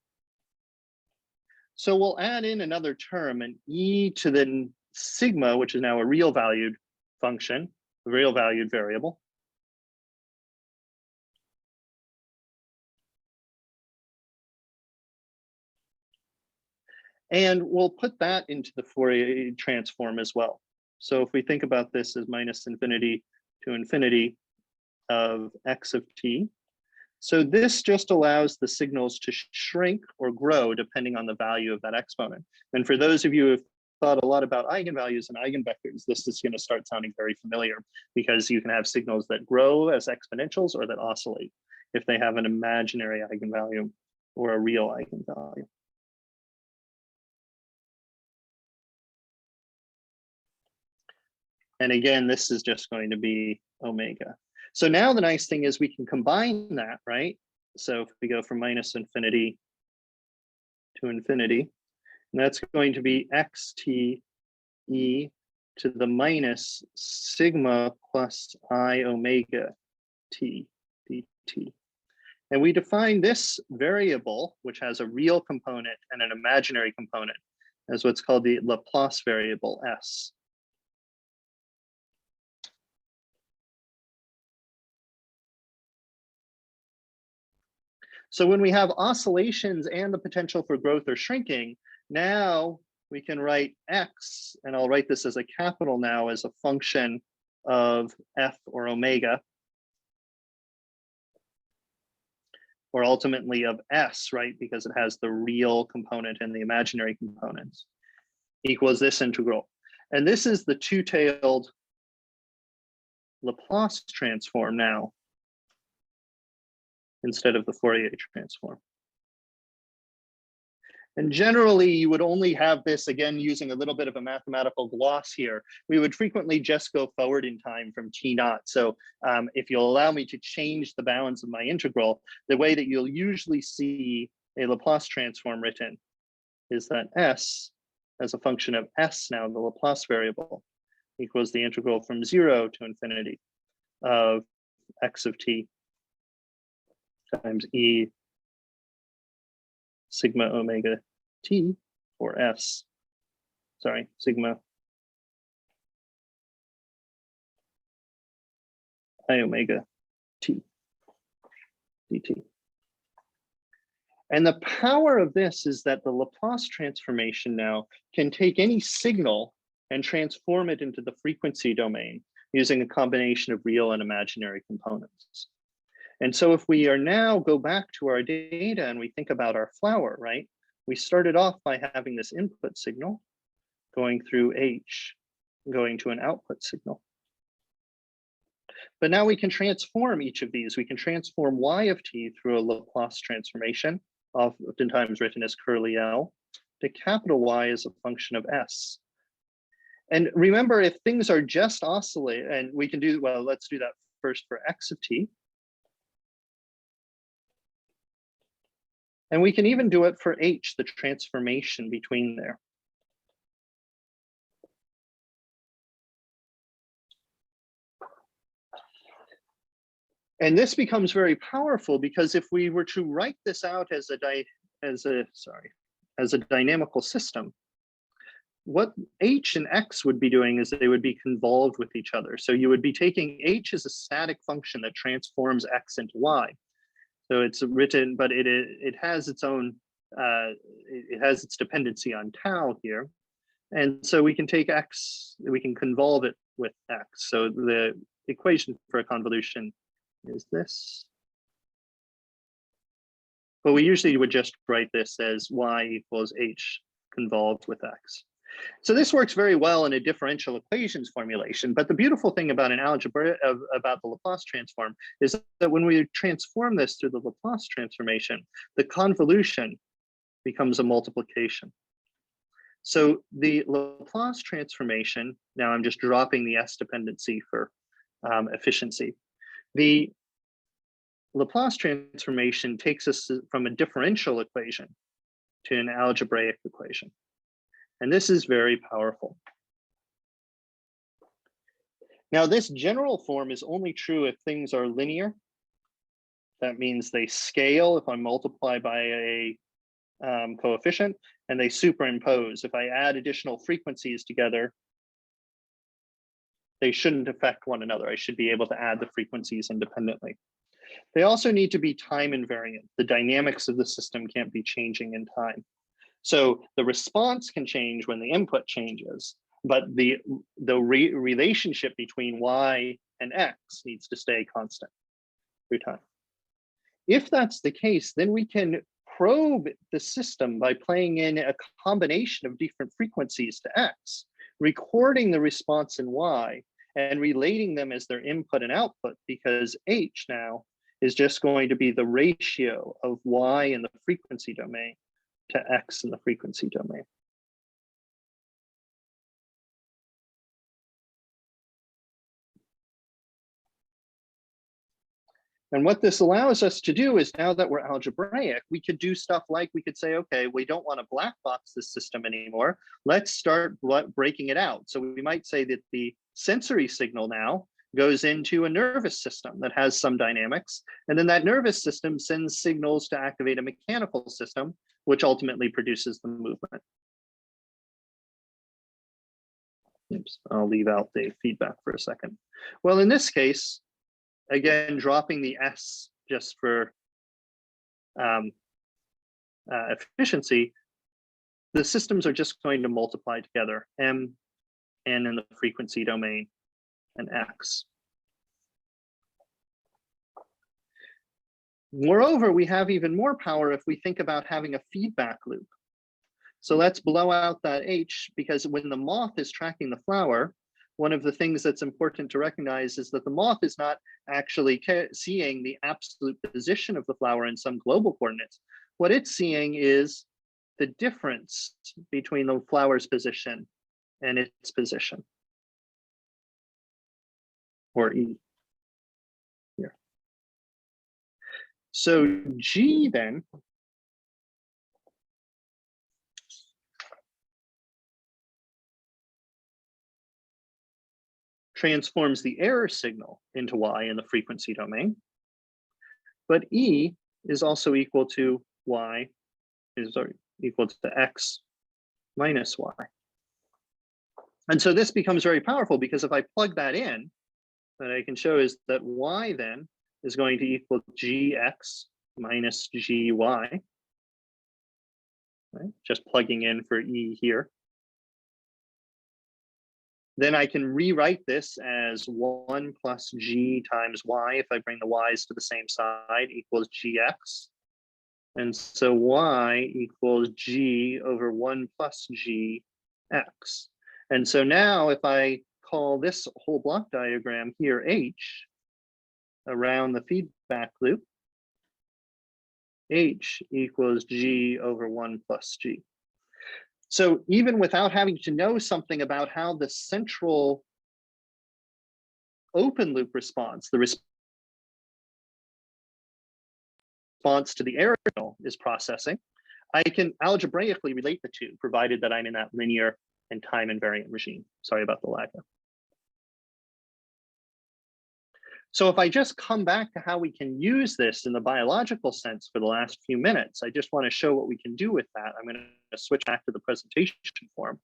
So we'll add in another term, an e to the sigma, which is now a real valued function, a real valued variable. And we'll put that into the Fourier transform as well. So if we think about this as minus infinity to infinity of x of t, so this just allows the signals to shrink or grow depending on the value of that exponent. And for those of you who have thought a lot about eigenvalues and eigenvectors, this is going to start sounding very familiar, because you can have signals that grow as exponentials or that oscillate if they have an imaginary eigenvalue or a real eigenvalue. And again, this is just going to be omega. So now the nice thing is we can combine that, right? So if we go from minus infinity to infinity, and that's going to be xt e to the minus sigma plus I omega t dt. And we define this variable, which has a real component and an imaginary component, as what's called the Laplace variable S. So when we have oscillations and the potential for growth or shrinking, now we can write x, and I'll write this as a capital now, as a function of f or omega, or ultimately of s, right? Because it has the real component and the imaginary components, equals this integral. And this is the two-tailed Laplace transform now, instead of the Fourier transform. And generally, you would only have this, again, using a little bit of a mathematical gloss here. We would frequently just go forward in time from t naught. So if you'll allow me to change the bounds of my integral, the way that you'll usually see a Laplace transform written is that s, as a function of s now, the Laplace variable, equals the integral from 0 to infinity of x of t times e sigma omega t, or s, sorry, sigma I omega t dt. And the power of this is that the Laplace transformation now can take any signal and transform it into the frequency domain using a combination of real and imaginary components. And so if we are now go back to our data and we think about our flower, right? We started off by having this input signal going through H, going to an output signal. But now we can transform each of these. We can transform y of t through a Laplace transformation, oftentimes written as curly L, to capital Y as a function of S. And remember, if things are just oscillate, and we can do, well, let's do that first for x of t. And we can even do it for h, the transformation between there. And this becomes very powerful because if we were to write this out as a dynamical system, what h and x would be doing is they would be convolved with each other. So you would be taking h as a static function that transforms x into y. So it's written, but it has its own, it has its dependency on tau here. And so we can take x, we can convolve it with x. So the equation for a convolution is this. But we usually would just write this as y equals h convolved with x. So this works very well in a differential equations formulation. But the beautiful thing about an algebra, about the Laplace transform, is that when we transform this through the Laplace transformation, the convolution becomes a multiplication. So the Laplace transformation, now I'm just dropping the S dependency for efficiency. The Laplace transformation takes us from a differential equation to an algebraic equation. And this is very powerful. Now, this general form is only true if things are linear. That means they scale if I multiply by a coefficient, and they superimpose. If I add additional frequencies together, they shouldn't affect one another. I should be able to add the frequencies independently. They also need to be time invariant. The dynamics of the system can't be changing in time. So the response can change when the input changes, but the relationship between y and x needs to stay constant through time. If that's the case, then we can probe the system by playing in a combination of different frequencies to x, recording the response in y, and relating them as their input and output, because h now is just going to be the ratio of y in the frequency domain to x in the frequency domain. And what this allows us to do is, now that we're algebraic, we could do stuff like, we could say, okay, we don't want to black box this system anymore. Let's start breaking it out. So we might say that the sensory signal now goes into a nervous system that has some dynamics. And then that nervous system sends signals to activate a mechanical system, which ultimately produces the movement. Oops, I'll leave out the feedback for a second. Well, in this case, again, dropping the S just for efficiency, the systems are just going to multiply together, M, N in the frequency domain, and X. Moreover, we have even more power if we think about having a feedback loop. So let's blow out that H, because when the moth is tracking the flower, one of the things that's important to recognize is that the moth is not actually seeing the absolute position of the flower in some global coordinates. What it's seeing is the difference between the flower's position and its position, or E here. So G then transforms the error signal into Y in the frequency domain, but E is also equal to Y, is equal to X minus Y. And so this becomes very powerful, because if I plug that in, what I can show is that Y then is going to equal GX minus GY, right? Just plugging in for E here. Then I can rewrite this as 1 plus G times Y, if I bring the Y's to the same side, equals GX. And so Y equals G over 1 plus GX. And so now if I call this whole block diagram here H, around the feedback loop, H equals G over 1 plus G. So even without having to know something about how the central open loop response, the response to the error is processing, I can algebraically relate the two, provided that I'm in that linear and time invariant regime. Sorry about the lag. So if I just come back to how we can use this in the biological sense for the last few minutes, I just want to show what we can do with that. I'm going to switch back to the presentation form.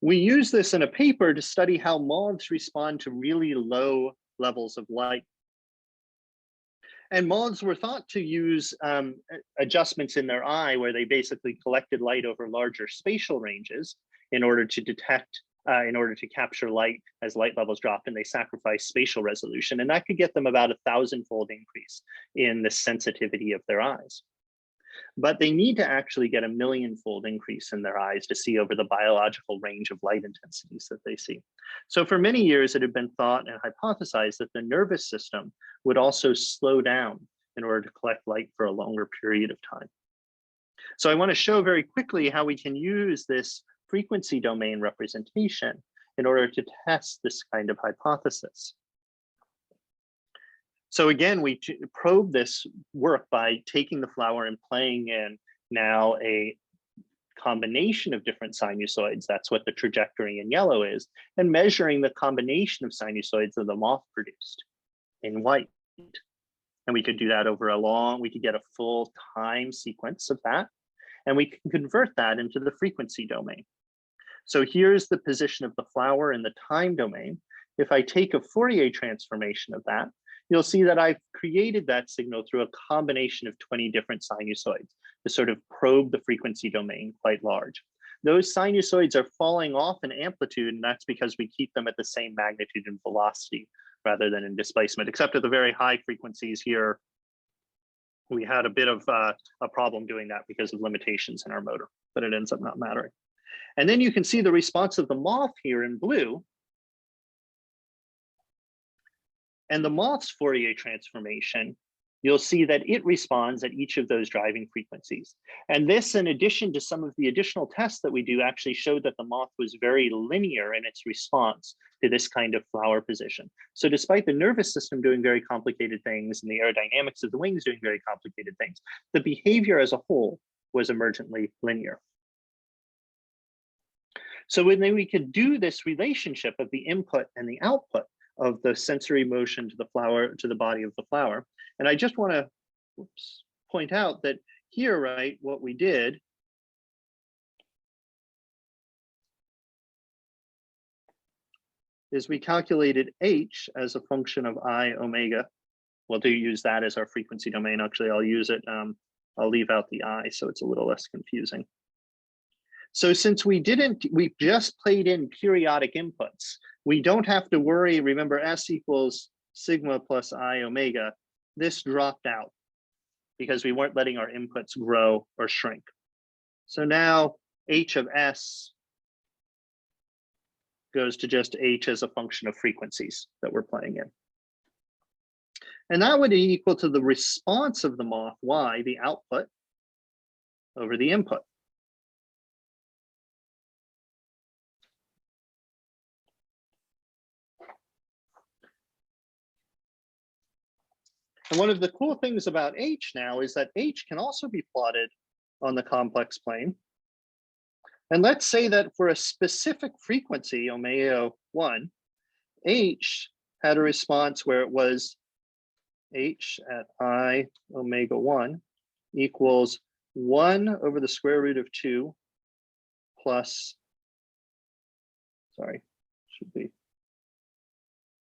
We use this in a paper to study how moths respond to really low levels of light. And moths were thought to use adjustments in their eye, where they basically collected light over larger spatial ranges in order to detect, in order to capture light as light levels dropped, and they sacrificed spatial resolution. And that could get them about 1,000-fold increase in the sensitivity of their eyes. But they need to actually get 1,000,000-fold increase in their eyes to see over the biological range of light intensities that they see. So for many years, it had been thought and hypothesized that the nervous system would also slow down in order to collect light for a longer period of time. So I want to show very quickly how we can use this frequency domain representation in order to test this kind of hypothesis. So again, we probe this work by taking the flower and playing in now a combination of different sinusoids. That's what the trajectory in yellow is, and measuring the combination of sinusoids that the moth produced in white. And we could do that over we could get a full time sequence of that, and we can convert that into the frequency domain. So here's the position of the flower in the time domain. If I take a Fourier transformation of that, you'll see that I've created that signal through a combination of 20 different sinusoids to sort of probe the frequency domain quite large. Those sinusoids are falling off in amplitude, and that's because we keep them at the same magnitude and velocity rather than in displacement, except at the very high frequencies here, we had a bit of a problem doing that because of limitations in our motor, but it ends up not mattering. And then you can see the response of the moth here in blue. And the moth's Fourier transformation you'll see that it responds at each of those driving frequencies. And this, in addition to some of the additional tests that we do, actually showed that the moth was very linear in its response to this kind of flower position. So despite the nervous system doing very complicated things and the aerodynamics of the wings doing very complicated things, the behavior as a whole was emergently linear. So when we could do this relationship of the input and the output of the sensory motion to the flower, to the body of the flower. And I just want to point out that here, right, what we did is we calculated H as a function of I omega. We'll use that as our frequency domain. Actually, I'll use it. I'll leave out the I so it's a little less confusing. So since we just played in periodic inputs, we don't have to worry. Remember, S equals sigma plus I omega. This dropped out because we weren't letting our inputs grow or shrink. So now H of S goes to just H as a function of frequencies that we're playing in. And that would be equal to the response of the moth, Y, the output, over the input. And one of the cool things about H now is that H can also be plotted on the complex plane. And let's say that for a specific frequency, omega 1, H had a response where it was H at I omega 1 equals 1 over the square root of 2 plus, sorry, should be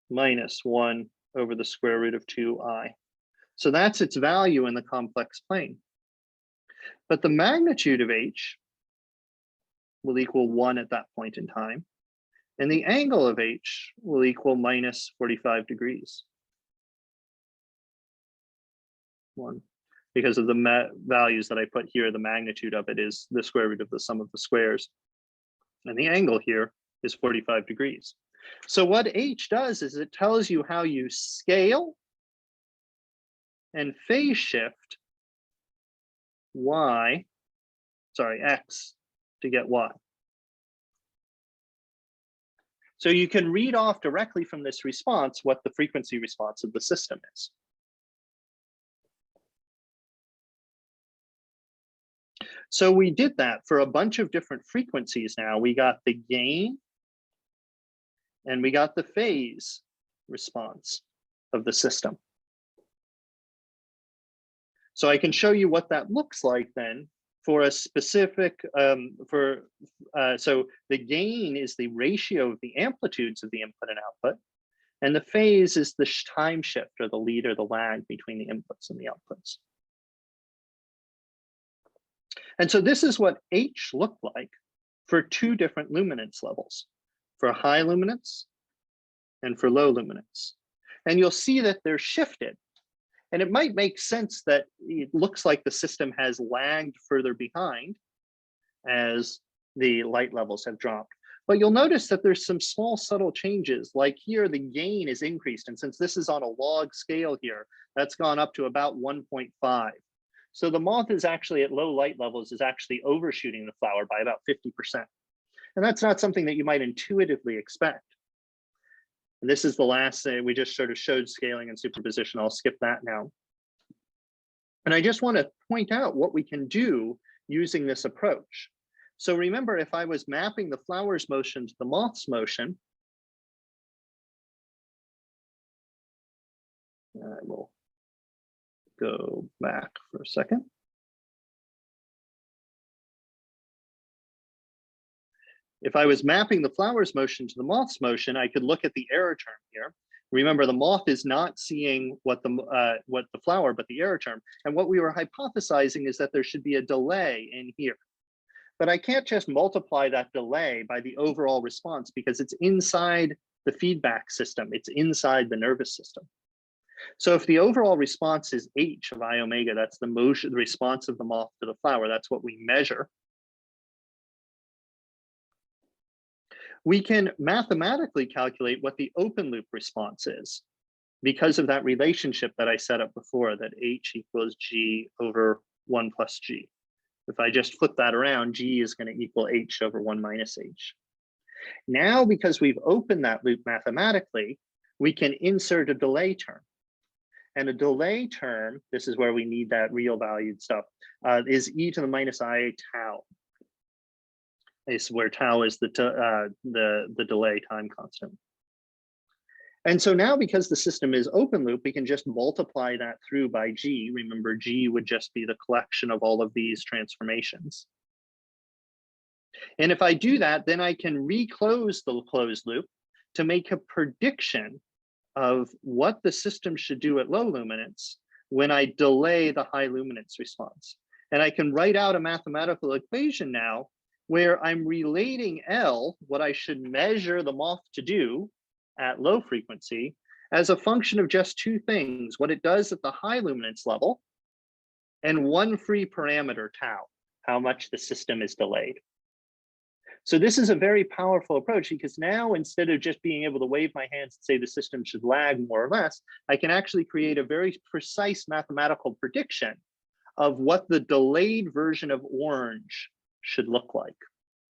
minus 1 over the square root of 2I. So that's its value in the complex plane. But the magnitude of H will equal 1 at that point in time. And the angle of H will equal minus 45 degrees. 1. Because of the values that I put here, the magnitude of it is the square root of the sum of the squares. And the angle here is 45 degrees. So what H does is it tells you how you scale and phase shift X to get Y. So you can read off directly from this response what the frequency response of the system is. So we did that for a bunch of different frequencies now. We got the gain and we got the phase response of the system. So I can show you what that looks like then for a specific, so the gain is the ratio of the amplitudes of the input and output, and the phase is the time shift or the lead or the lag between the inputs and the outputs. And so this is what H looked like for two different luminance levels, for high luminance and for low luminance. And you'll see that they're shifted. And it might make sense that it looks like the system has lagged further behind as the light levels have dropped. But you'll notice that there's some small subtle changes, like here the gain is increased. And since this is on a log scale here, that's gone up to about 1.5. So the moth is actually at low light levels is actually overshooting the flower by about 50%. And that's not something that you might intuitively expect. And this is the last thing we just sort of showed scaling and superposition. I'll skip that now. And I just want to point out what we can do using this approach. So remember, if I was mapping the flower's motion to the moth's motion, I will go back for a second. If I was mapping the flower's motion to the moth's motion, I could look at the error term here. Remember, the moth is not seeing what the flower, but the error term. And what we were hypothesizing is that there should be a delay in here. But I can't just multiply that delay by the overall response because it's inside the feedback system. It's inside the nervous system. So if the overall response is H of I omega, that's the motion, the response of the moth to the flower, that's what we measure. We can mathematically calculate what the open loop response is. because of that relationship that I set up before, that h equals g over 1 plus g. If I just flip that around, g is going to equal h over 1 minus h. Now, because we've opened that loop mathematically, we can insert a delay term. And a delay term, this is where we need that real valued stuff, is e to the minus I tau. This is where tau is the delay time constant. And so now, because the system is open loop, we can just multiply that through by g. Remember, g would just be the collection of all of these transformations. And if I do that, then I can reclose the closed loop to make a prediction of what the system should do at low luminance when I delay the high luminance response. And I can write out a mathematical equation now where I'm relating L, what I should measure the moth to do at low frequency, as a function of just two things: what it does at the high luminance level, and one free parameter, tau, how much the system is delayed. So this is a very powerful approach, because now, instead of just being able to wave my hands and say the system should lag more or less, I can actually create a very precise mathematical prediction of what the delayed version of orange should look like.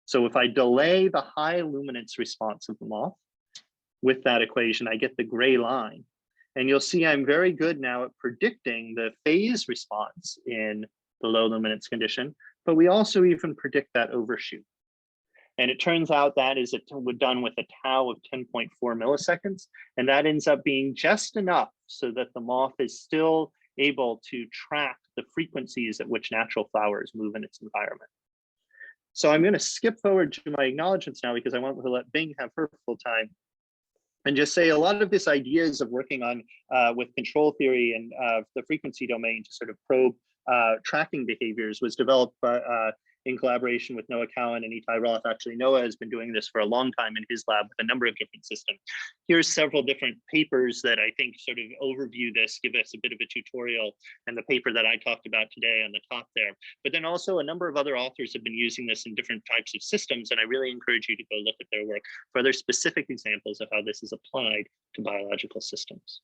So if I delay the high luminance response of the moth with that equation, I get the gray line. And you'll see I'm very good now at predicting the phase response in the low luminance condition, but we also even predict that overshoot. And it turns out that is done with a tau of 10.4 milliseconds. And that ends up being just enough so that the moth is still able to track the frequencies at which natural flowers move in its environment. So I'm going to skip forward to my acknowledgements now, because I want to let Bing have her full time, and just say a lot of this ideas of working on with control theory and the frequency domain to sort of probe tracking behaviors was developed in collaboration with Noah Cowan and Itai Roth. Actually, Noah has been doing this for a long time in his lab with a number of different systems. Here's several different papers that I think sort of overview this, give us a bit of a tutorial, and the paper that I talked about today on the top there. But then also a number of other authors have been using this in different types of systems, and I really encourage you to go look at their work for other specific examples of how this is applied to biological systems.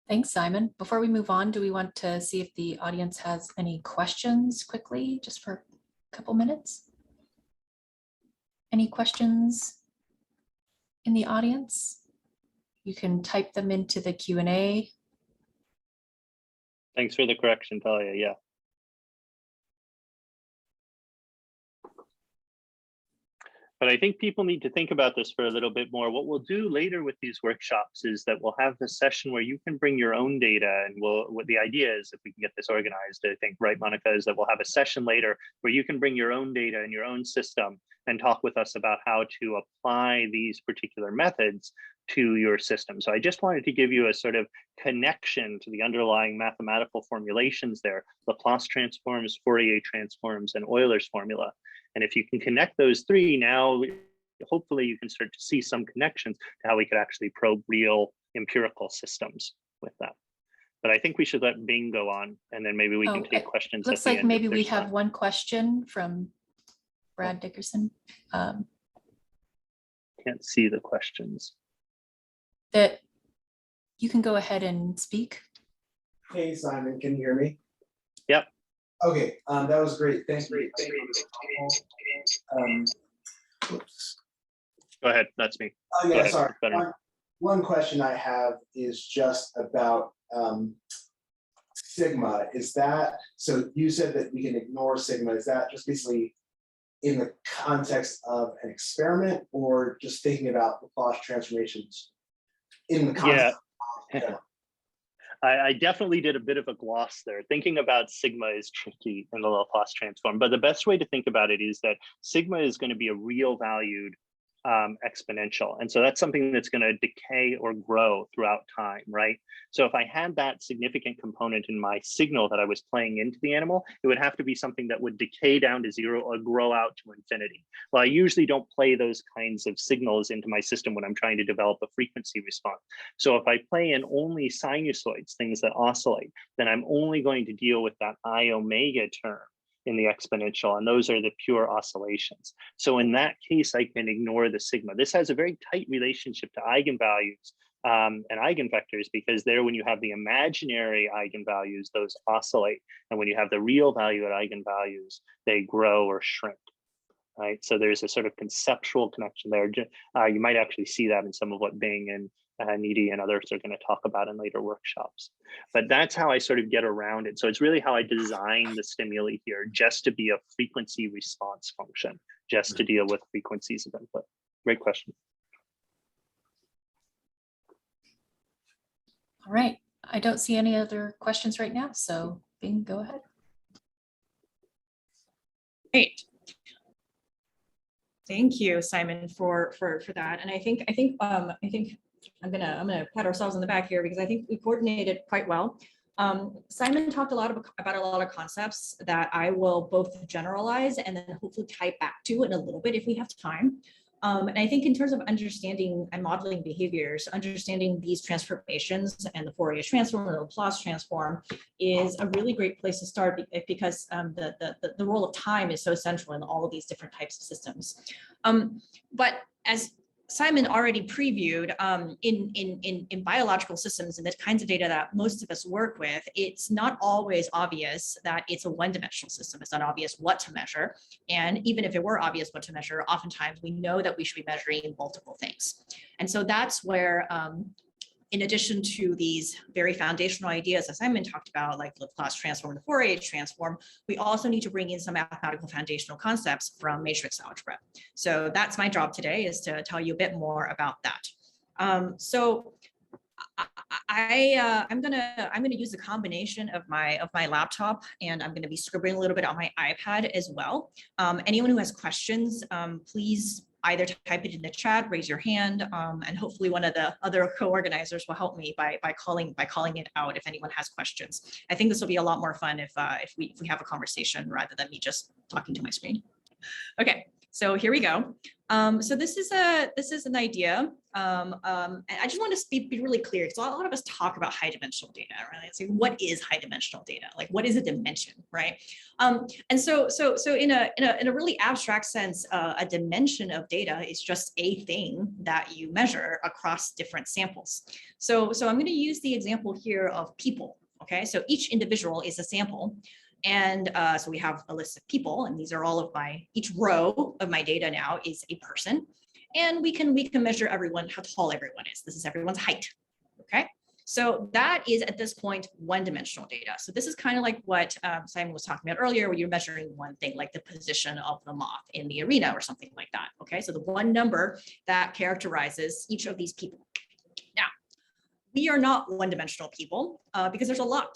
Thanks, Simon. Before we move on, do we want to see if the audience has any questions quickly, just for a couple minutes? Any questions in the audience? You can type them into the Q&A. Thanks for the correction, Talia. Yeah. But I think people need to think about this for a little bit more. What we'll do later with these workshops is that we'll have a session where you can bring your own data, and what the idea is, if we can get this organized, I think, right, Monica, is that we'll have a session later where you can bring your own data and your own system and talk with us about how to apply these particular methods to your system. So I just wanted to give you a sort of connection to the underlying mathematical formulations there: Laplace transforms, Fourier transforms, and Euler's formula. And if you can connect those three, now hopefully you can start to see some connections to how we could actually probe real empirical systems with that. But I think we should let Bing go on, and then maybe we can take questions. Looks like maybe we have one question from Brad Dickerson. Can't see the questions. That you can go ahead and speak. Hey, Simon, can you hear me? Yep. Okay, that was great. Thanks. Oops. Go ahead, that's me. Oh yeah, sorry. One question I have is just about sigma. Is that, so you said that we can ignore sigma. Is that just basically in the context of an experiment, or just thinking about Laplace transformations in the context? Yeah. I definitely did a bit of a gloss there. Thinking about sigma is tricky in the Laplace transform, but the best way to think about it is that sigma is going to be a real valued exponential. And so that's something that's going to decay or grow throughout time, right? So if I had that significant component in my signal that I was playing into the animal, it would have to be something that would decay down to zero or grow out to infinity. Well, I usually don't play those kinds of signals into my system when I'm trying to develop a frequency response. So if I play in only sinusoids, things that oscillate, then I'm only going to deal with that I-omega term in the exponential, and those are the pure oscillations. So in that case, I can ignore the sigma. This has a very tight relationship to eigenvalues and eigenvectors, because there, when you have the imaginary eigenvalues, those oscillate, and when you have the real value at eigenvalues, they grow or shrink. Right, so there's a sort of conceptual connection there. You might actually see that in some of what Bing and Needy and others are going to talk about in later workshops. But that's how I sort of get around it. So it's really how I design the stimuli here, just to be a frequency response function, just to deal with frequencies of input. Great question. All right, I don't see any other questions right now, so Bing, go ahead. Great. Thank you, Simon, for that. And I think I'm gonna pat ourselves on the back here, because I think we coordinated quite well. Simon talked about a lot of concepts that I will both generalize and then hopefully tie back to in a little bit if we have time. And I think in terms of understanding and modeling behaviors, understanding these transformations and the Fourier Transform and the Laplace Transform is a really great place to start, because the role of time is so central in all of these different types of systems. But as Simon already previewed, in biological systems and the kinds of data that most of us work with, it's not always obvious that it's a one-dimensional system. It's not obvious what to measure. And even if it were obvious what to measure, oftentimes we know that we should be measuring multiple things. And so that's where, in addition to these very foundational ideas that Simon talked about, like Laplace Transform and the Fourier Transform, we also need to bring in some mathematical foundational concepts from matrix algebra. So that's my job today, is to tell you a bit more about that. So I'm gonna use a combination of my laptop, and I'm gonna be scribbling a little bit on my iPad as well. Anyone who has questions, please either type it in the chat, raise your hand, and hopefully one of the other co-organizers will help me by calling it out if anyone has questions. I think this will be a lot more fun if we have a conversation rather than me just talking to my screen. Okay, so here we go. So this is an idea, and I just want to be really clear, because a lot of us talk about high dimensional data, right? It's like, what is high dimensional data? Like, what is a dimension, right? And so in a really abstract sense, a dimension of data is just a thing that you measure across different samples. So I'm going to use the example here of people. Okay, so each individual is a sample. And so we have a list of people, and these are all of each row of my data now is a person. And we can measure everyone, how tall everyone is. This is everyone's height, okay? So that is, at this point, one-dimensional data. So this is kind of like what Simon was talking about earlier, where you're measuring one thing, like the position of the moth in the arena or something like that, okay? So the one number that characterizes each of these people. Now, we are not one-dimensional people because there's a lot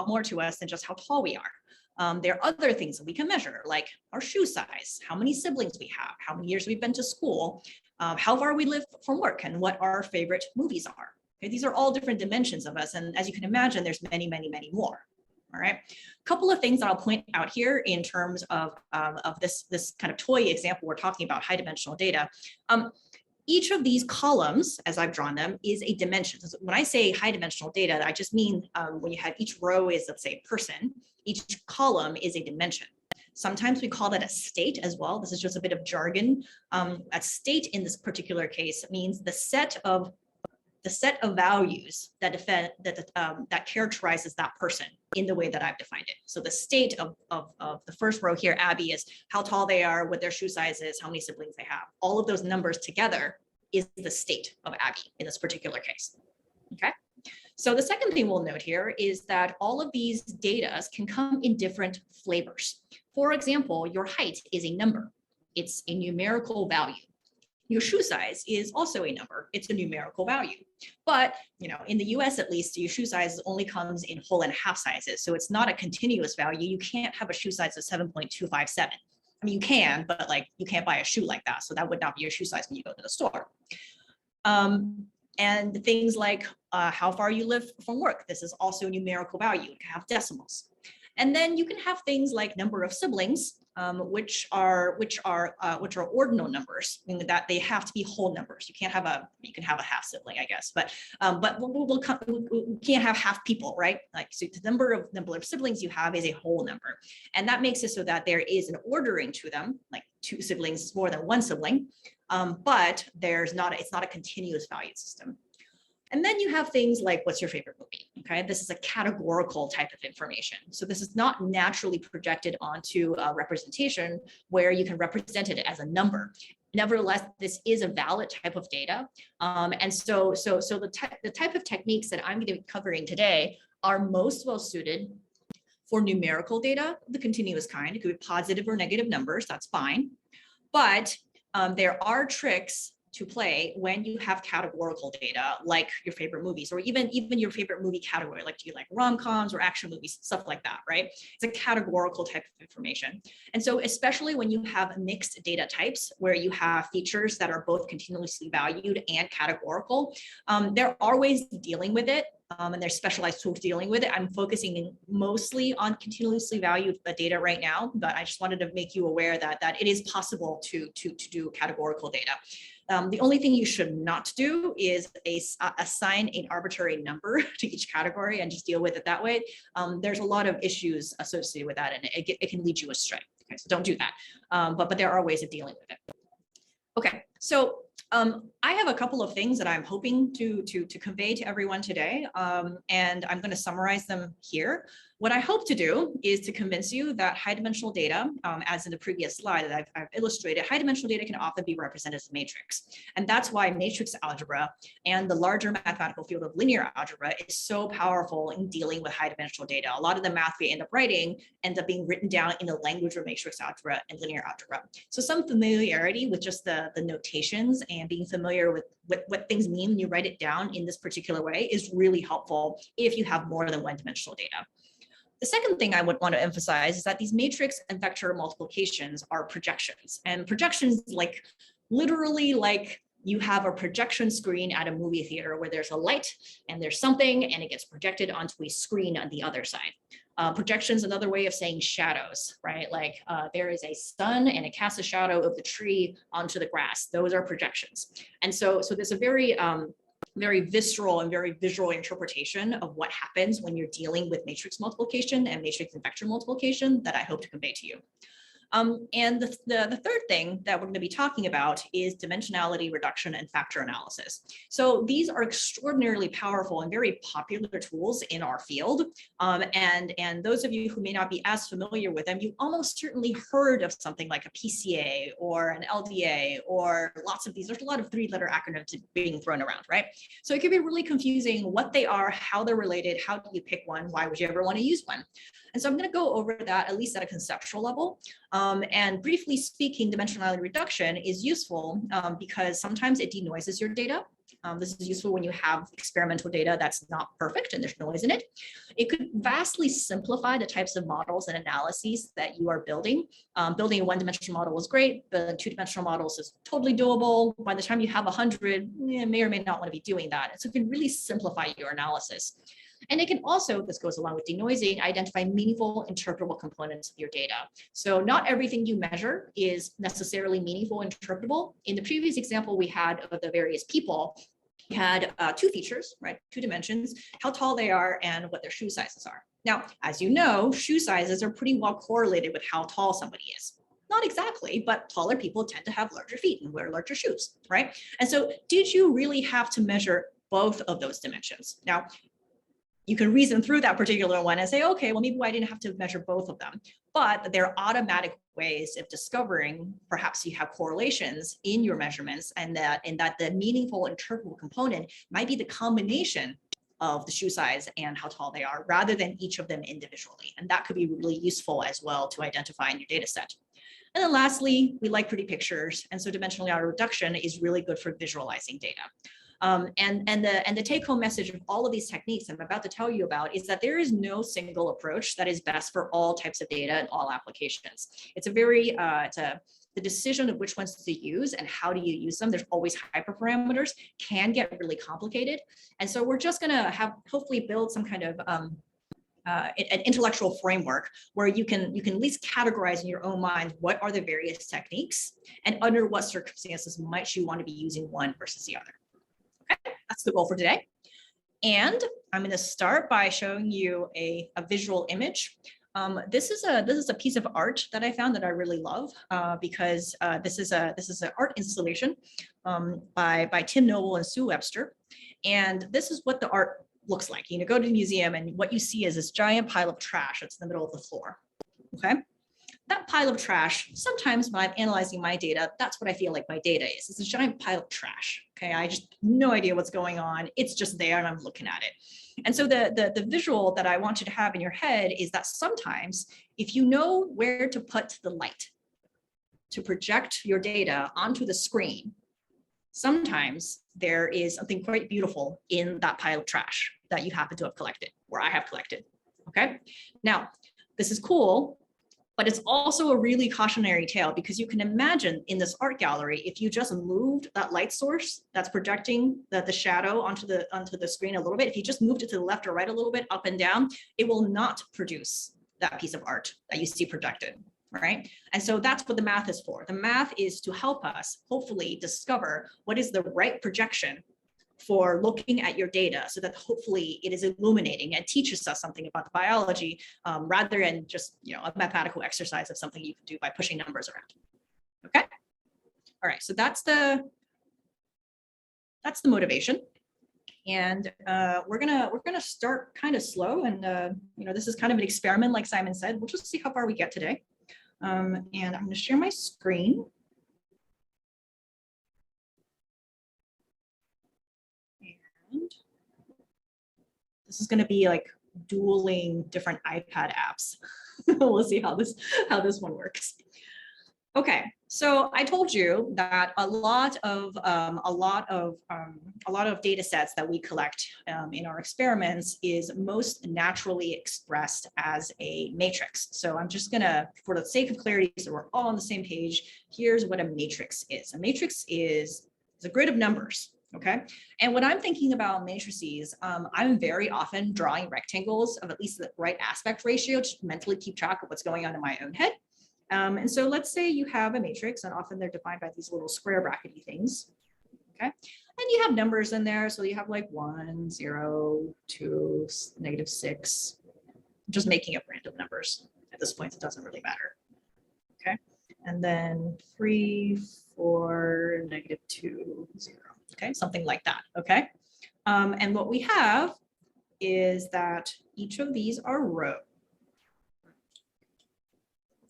more to us than just how tall we are. There are other things that we can measure, like our shoe size, how many siblings we have, how many years we've been to school, how far we live from work, and what our favorite movies are. Okay, these are all different dimensions of us, and as you can imagine, there's many, many, many more. All right, a couple of things that I'll point out here in terms of this kind of toy example we're talking about, high dimensional data. Each of these columns, as I've drawn them, is a dimension. So when I say high dimensional data, I just mean when you have each row is, let's say, a person, each column is a dimension. Sometimes we call that a state as well. This is just a bit of jargon. A state in this particular case means the set of values that characterizes that person in the way that I've defined it. So the state of the first row here, Abby, is how tall they are, what their shoe size is, how many siblings they have. All of those numbers together is the state of Abby in this particular case. Okay. So the second thing we'll note here is that all of these data can come in different flavors. For example, your height is a number. It's a numerical value. Your shoe size is also a number. It's a numerical value. But, in the US at least, your shoe size only comes in whole and half sizes. So it's not a continuous value. You can't have a shoe size of 7.257. I mean, you can, but like you can't buy a shoe like that. So that would not be your shoe size when you go to the store. And things like how far you live from work. This is also a numerical value. You can have decimals. And then you can have things like number of siblings, which are ordinal numbers, meaning that they have to be whole numbers. You can have a half sibling, I guess, but we can't have half people, right? Like, so the number of siblings you have is a whole number, and that makes it so that there is an ordering to them, like 2 siblings is more than 1 sibling, but it's not a continuous valued system. And then you have things like, what's your favorite movie? Okay, this is a categorical type of information. So this is not naturally projected onto a representation where you can represent it as a number. Nevertheless, this is a valid type of data. And so the type of techniques that I'm going to be covering today are most well suited for numerical data, the continuous kind. It could be positive or negative numbers, that's fine. But there are tricks to play when you have categorical data, like your favorite movies, or even your favorite movie category, like do you like rom-coms or action movies, stuff like that, right? It's a categorical type of information. And so especially when you have mixed data types, where you have features that are both continuously valued and categorical, there are ways of dealing with it. And there's specialized tools dealing with it. I'm focusing mostly on continuously valued data right now, but I just wanted to make you aware that it is possible to do categorical data. The only thing you should not do is assign an arbitrary number to each category and just deal with it that way. There's a lot of issues associated with that, and it can lead you astray. Okay, so don't do that. But there are ways of dealing with it. Okay, so I have a couple of things that I'm hoping to convey to everyone today, and I'm going to summarize them here. What I hope to do is to convince you that high-dimensional data, as in the previous slide that I've illustrated, high-dimensional data can often be represented as a matrix. And that's why matrix algebra and the larger mathematical field of linear algebra is so powerful in dealing with high-dimensional data. A lot of the math we end up writing ends up being written down in the language of matrix algebra and linear algebra. So some familiarity with just the notations and being familiar with what things mean when you write it down in this particular way is really helpful if you have more than one-dimensional data. The second thing I would want to emphasize is that these matrix and vector multiplications are projections, and projections literally like you have a projection screen at a movie theater where there's a light and there's something and it gets projected onto a screen on the other side. Projections, another way of saying shadows, right? Like there is a sun and it casts a shadow of the tree onto the grass. Those are projections. And so there's a very visceral and very visual interpretation of what happens when you're dealing with matrix multiplication and matrix and vector multiplication that I hope to convey to you. And the third thing that we're going to be talking about is dimensionality reduction and factor analysis. So these are extraordinarily powerful and very popular tools in our field. And those of you who may not be as familiar with them, you almost certainly heard of something like a PCA or an LDA or lots of these. There's a lot of 3-letter acronyms being thrown around, right? So it can be really confusing what they are, how they're related, how do you pick one, why would you ever want to use one? And so I'm going to go over that at least at a conceptual level. And briefly speaking, dimensionality reduction is useful because sometimes it denoises your data. This is useful when you have experimental data that's not perfect and there's noise in it. It could vastly simplify the types of models and analyses that you are building. Building a one-dimensional model is great, but 2-dimensional models is totally doable. By the time you have 100, you may or may not want to be doing that. And so it can really simplify your analysis. And it can also, this goes along with denoising, identify meaningful interpretable components of your data. So not everything you measure is necessarily meaningful and interpretable. In the previous example we had of the various people, we had 2 features, right? 2 dimensions, how tall they are and what their shoe sizes are. Now, as you know, shoe sizes are pretty well correlated with how tall somebody is. Not exactly, but taller people tend to have larger feet and wear larger shoes, right? And so did you really have to measure both of those dimensions? Now, you can reason through that particular one and say, okay, well, maybe I didn't have to measure both of them, but there are automatic ways of discovering perhaps you have correlations in your measurements and that the meaningful interpretable component might be the combination of the shoe size and how tall they are rather than each of them individually. And that could be really useful as well to identify in your data set. And then lastly, we like pretty pictures. And so dimensionality reduction is really good for visualizing data. And the take-home message of all of these techniques I'm about to tell you about is that there is no single approach that is best for all types of data and all applications. It's a very the decision of which ones to use and how do you use them. There's always hyperparameters, can get really complicated. And so we're just gonna hopefully build some kind of an intellectual framework where you can at least categorize in your own mind what are the various techniques and under what circumstances might you want to be using one versus the other. Okay, that's the goal for today. And I'm going to start by showing you a visual image. This is a piece of art that I found that I really love because this is an art installation by Tim Noble and Sue Webster, and this is what the art looks like. You know, go to the museum and what you see is this giant pile of trash that's in the middle of the floor. Okay, that pile of trash. Sometimes when I'm analyzing my data, that's what I feel like my data is. It's a giant pile of trash. Okay, I just have no idea what's going on. It's just there, and I'm looking at it. And so the visual that I want you to have in your head is that sometimes if you know where to put the light to project your data onto the screen, sometimes there is something quite beautiful in that pile of trash that you happen to have collected, or I have collected. Okay, now this is cool, but it's also a really cautionary tale because you can imagine in this art gallery, if you just moved that light source that's projecting the shadow onto the screen a little bit, if you just moved it to the left or right a little bit, up and down, it will not produce that piece of art that you see projected, right? And so that's what the math is for. The math is to help us hopefully discover what is the right projection for looking at your data so that hopefully it is illuminating and teaches us something about the biology rather than just, you know, a mathematical exercise of something you can do by pushing numbers around. Okay. All right. So that's the motivation. And we're gonna start kind of slow, and you know, this is kind of an experiment, like Simon said. We'll just see how far we get today. And I'm going to share my screen. And this is going to be like dueling different iPad apps. We'll see how this one works. Okay, so I told you that a lot of data sets that we collect in our experiments is most naturally expressed as a matrix. So I'm just gonna, for the sake of clarity, so we're all on the same page, here's what a matrix is. A matrix is a grid of numbers. Okay, and when I'm thinking about matrices, I'm very often drawing rectangles of at least the right aspect ratio to mentally keep track of what's going on in my own head. And so let's say you have a matrix, and often they're defined by these little square brackety things. Okay, and you have numbers in there, so you have like 1, 0, 2, -6. I'm just making up random numbers at this point. It doesn't really matter. Okay, and then 3, 4, -2, 0. Okay, something like that. Okay, and what we have is that each of these are rows.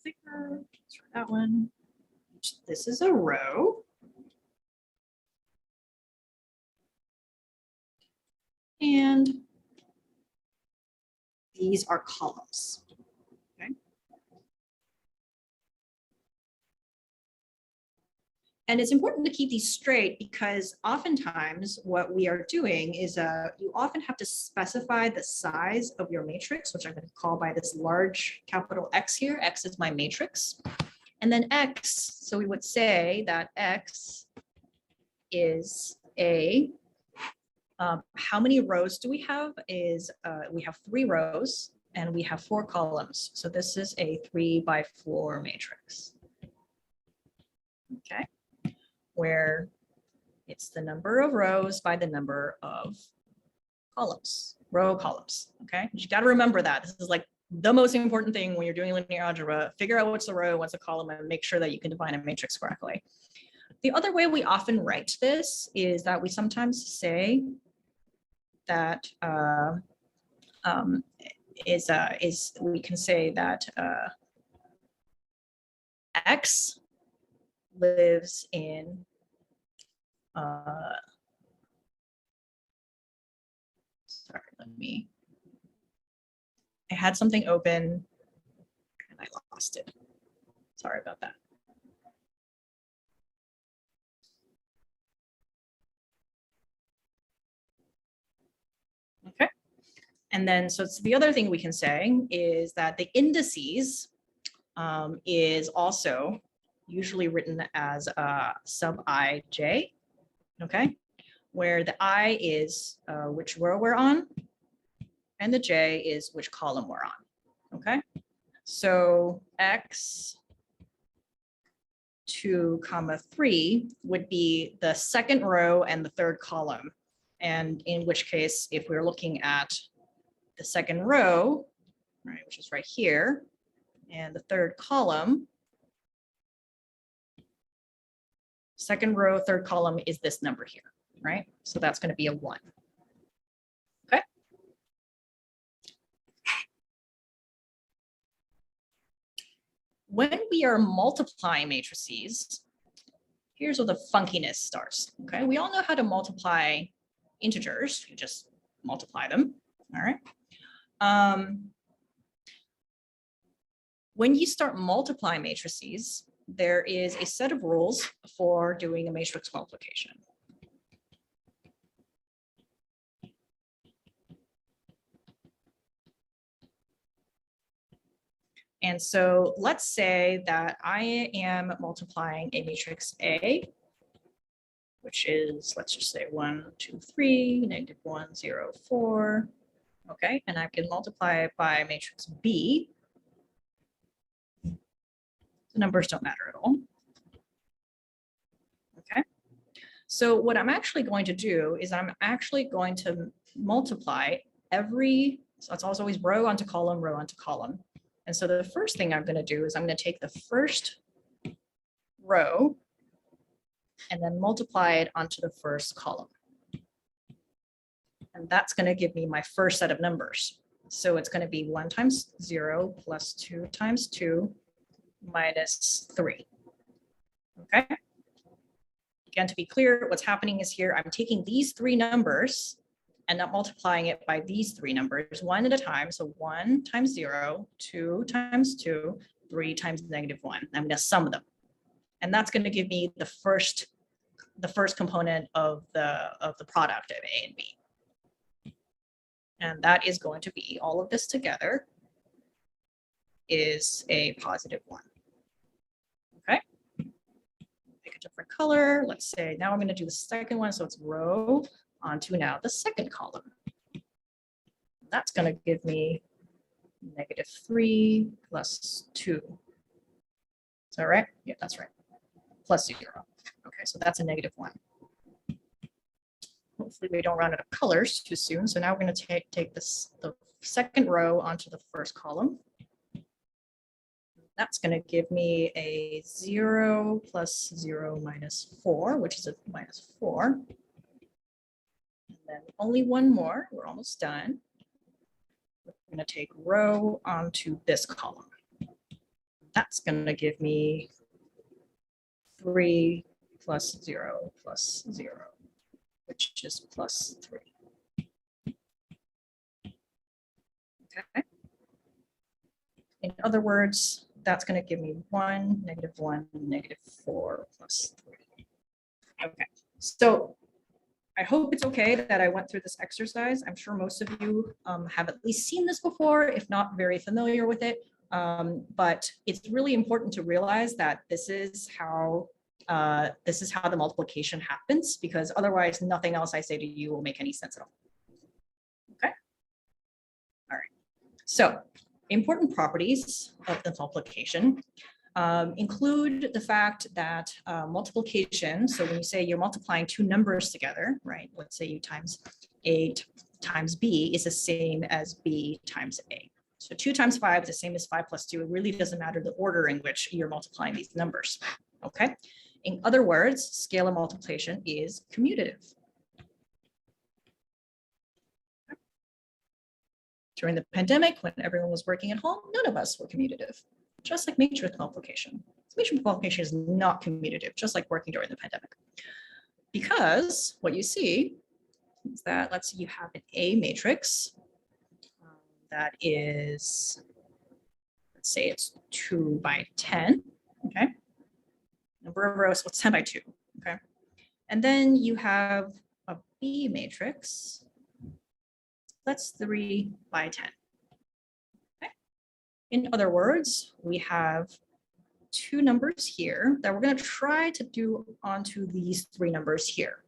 Let's try that one. This is a row. And these are columns. Okay. And it's important to keep these straight because oftentimes what we are doing is you often have to specify the size of your matrix, which I'm going to call by this large capital X here. X is my matrix. And then X, so we would say that X is how many rows do we have? We have 3 rows and we have 4 columns. So this is a 3 by 4 matrix. Okay, where it's the number of rows by the number of columns, row columns. Okay, you got to remember that. This is like the most important thing when you're doing linear algebra. Figure out what's a row, what's a column, and make sure that you can define a matrix correctly. The other way we often write this is that we sometimes say that we can say that X lives in sorry, I had something open and I lost it. Sorry about that. Okay. And then, so it's the other thing we can say is that the indices is also usually written as sub ij, okay, where the I is which row we're on, and the j is which column we're on, okay? So x 2, 3 would be the second row and the third column. And in which case, if we're looking at the second row, right, which is right here, and the third column, second row, third column is this number here, right? So that's going to be a 1. Okay. When we are multiplying matrices, here's where the funkiness starts. Okay, we all know how to multiply integers. You just multiply them. All right. When you start multiplying matrices, there is a set of rules for doing a matrix multiplication. And so let's say that I am multiplying a matrix A, which is, let's just say 1, 2, 3, negative 1, 0, 4. Okay, and I can multiply it by matrix B. The numbers don't matter at all. Okay, so what I'm actually going to do is I'm actually going to multiply every, so it's always row onto column, row onto column. And so the first thing I'm going to do is I'm going to take the first row and then multiply it onto the first column. And that's going to give me my first set of numbers. So it's going to be 1 times 0 plus 2 times 2 minus 3. Okay. Again, to be clear, what's happening is here, I'm taking these 3 numbers and not multiplying it by these 3 numbers one at a time. So 1 times 0, 2 times 2, 3 times negative 1. I'm going to sum them. And that's going to give me the first component of the product of A and B. And that is going to be, all of this together is a positive 1. Okay. Pick a different color. Let's say now I'm going to do the second one. So it's row onto now the second column. That's going to give me negative 3 plus 2. Is that right? Yeah, that's right. Plus 0. Okay, so that's a negative 1. Hopefully we don't run out of colors too soon. So now we're going to take this, the second row onto the first column. That's going to give me a 0 plus 0 minus 4, which is a minus 4. And then only one more, we're almost done. We're going to take row onto this column. That's going to give me 3 plus 0 plus 0, which is plus 3. Okay. In other words, that's going to give me 1, negative 1, negative 4 plus 3. Okay, so I hope it's okay that I went through this exercise. I'm sure most of you have at least seen this before, if not very familiar with it. But it's really important to realize that this is how the multiplication happens, because otherwise nothing else I say to you will make any sense at all. Okay. All right. So important properties of the multiplication include the fact that multiplication, so when you say you're multiplying 2 numbers together, right? Let's say you times A times B is the same as B times A. So 2 times 5 is the same as 5 plus 2. It really doesn't matter the order in which you're multiplying these numbers. Okay. In other words, scalar multiplication is commutative. During the pandemic, when everyone was working at home, none of us were commutative, just like matrix multiplication. Matrix multiplication is not commutative, just like working during the pandemic. Because what you see is that, let's say you have an A matrix that is, let's say it's 2 by 10, okay? Number of rows, what's 10 by 2, okay? And then you have a B matrix That's 3 by 10. Okay. In other words, we have two numbers here that we're going to try to do onto these three numbers here.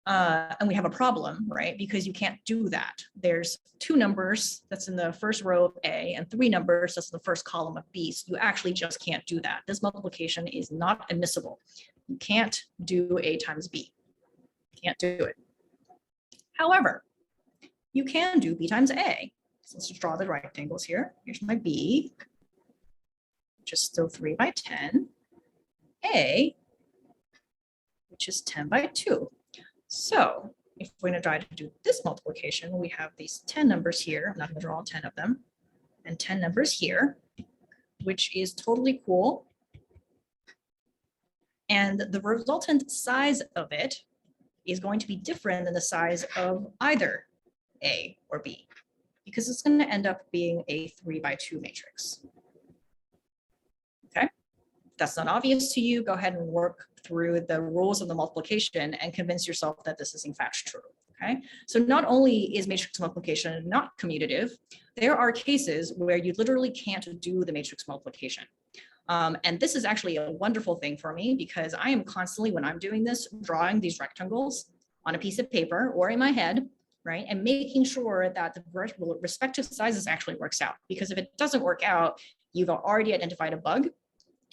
And we have a problem, right? Because you can't do that. There's two numbers that's in the first row of A and three numbers that's in the first column of B. So you actually just can't do that. This multiplication is not admissible. You can't do A times B. You can't do it. However, you can do B times A. So let's just draw the rectangles here. Here's my B, which is still 3 by 10. A, which is 10 by 2. So if we're going to try to do this multiplication, we have these 10 numbers here. I'm not going to draw all 10 of them. And 10 numbers here, which is totally cool. And the resultant size of it is going to be different than the size of either A or B, because it's going to end up being a 3 by 2 matrix. Okay, if that's not obvious to you, go ahead and work through the rules of the multiplication and convince yourself that this is in fact true. Okay, so not only is matrix multiplication not commutative, there are cases where you literally can't do the matrix multiplication. And this is actually a wonderful thing for me because I am constantly, when I'm doing this, drawing these rectangles on a piece of paper or in my head, right? And making sure that the respective sizes actually works out. Because if it doesn't work out, you've already identified a bug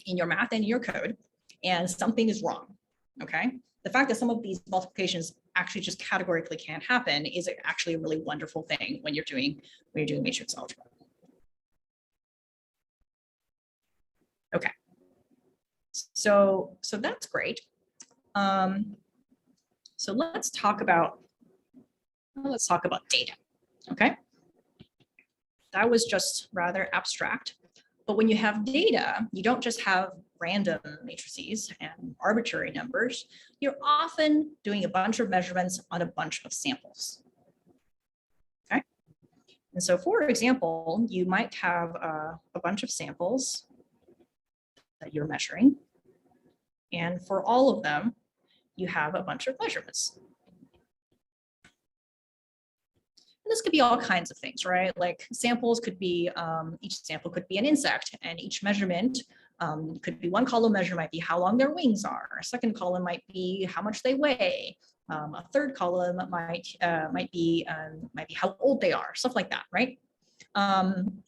in your math and your code, and something is wrong, okay? The fact that some of these multiplications actually just categorically can't happen is actually a really wonderful thing when you're doing matrix algebra. Okay, so that's great. So let's talk about data. Okay, that was just rather abstract. But when you have data, you don't just have random matrices and arbitrary numbers. You're often doing a bunch of measurements on a bunch of samples. Okay, and so for example, you might have a bunch of samples that you're measuring. And for all of them, you have a bunch of measurements. And this could be all kinds of things, right? Like samples could be, each sample could be an insect, and each measurement could be, one column measure might be how long their wings are. A second column might be how much they weigh. A third column might be how old they are, stuff like that, right?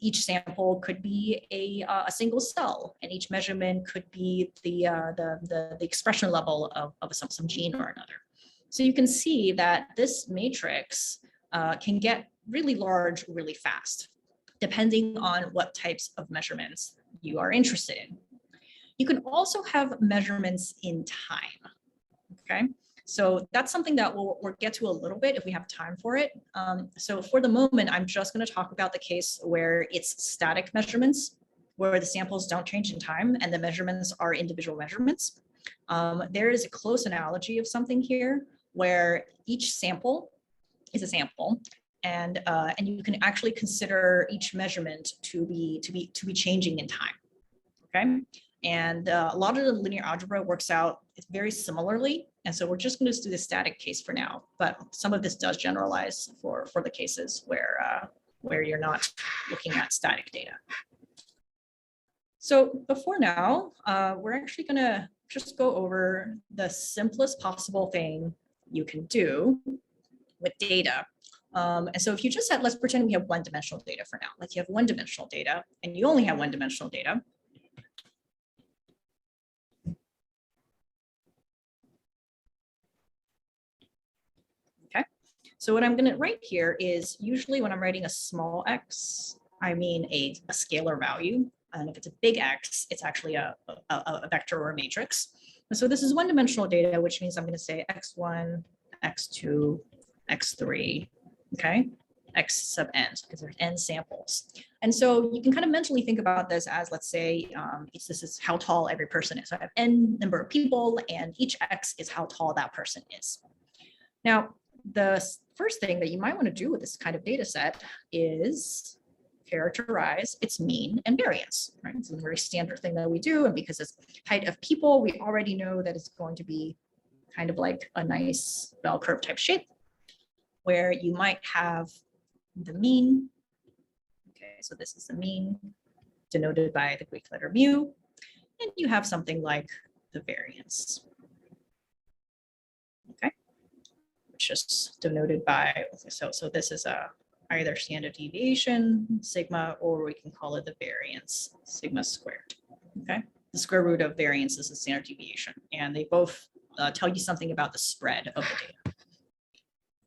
Each sample could be a single cell, and each measurement could be the expression level of some gene or another. So you can see that this matrix can get really large really fast, depending on what types of measurements you are interested in. You can also have measurements in time, okay? So that's something that we'll get to a little bit if we have time for it. So for the moment, I'm just going to talk about the case where it's static measurements, where the samples don't change in time and the measurements are individual measurements. There is a close analogy of something here where each sample is a sample, and you can actually consider each measurement to be changing in time. Okay. And a lot of the linear algebra works out very similarly. And so we're just going to do the static case for now, but some of this does generalize for the cases where you're not looking at static data. So before now, we're actually going to just go over the simplest possible thing you can do with data. And so if you just had, let's pretend we have one-dimensional data for now. Like you have one-dimensional data and you only have one-dimensional data. So what I'm going to write here is, usually when I'm writing a small x, I mean a scalar value. And if it's a big X, it's actually a vector or a matrix. And so this is one-dimensional data, which means I'm going to say x1, x2, x3, okay? X sub n, because there's n samples. And so you can kind of mentally think about this as, let's say, this is how tall every person is. So I have n number of people, and each x is how tall that person is. Now, the first thing that you might want to do with this kind of data set is characterize its mean and variance, right? It's a very standard thing that we do. And because it's height of people, we already know that it's going to be kind of like a nice bell curve type shape. where you might have the mean. Okay, so this is the mean denoted by the Greek letter mu, and you have something like the variance. Okay, which is denoted by, so this is either standard deviation, sigma, or we can call it the variance, sigma squared. Okay, the square root of variance is the standard deviation, and they both tell you something about the spread of the data.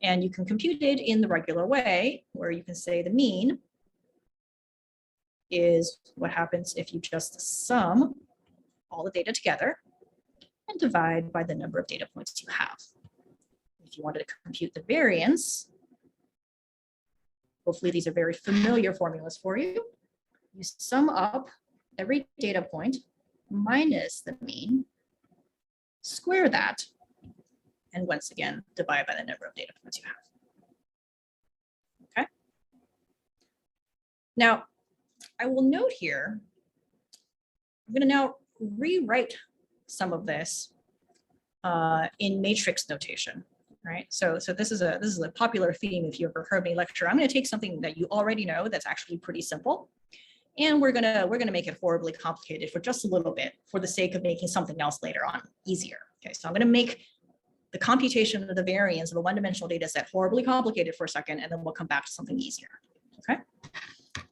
And you can compute it in the regular way, where you can say the mean is what happens if you just sum all the data together and divide by the number of data points you have. If you wanted to compute the variance, hopefully these are very familiar formulas for you. You sum up every data point minus the mean, square that, and once again, divide by the number of data points you have. Okay. Now, I will note here, I'm going to now rewrite some of this in matrix notation, right? So this is a popular theme if you ever heard me lecture. I'm going to take something that you already know that's actually pretty simple, and we're gonna make it horribly complicated for just a little bit for the sake of making something else later on easier. Okay, so I'm going to make the computation of the variance of a one-dimensional data set horribly complicated for a second, and then we'll come back to something easier. Okay.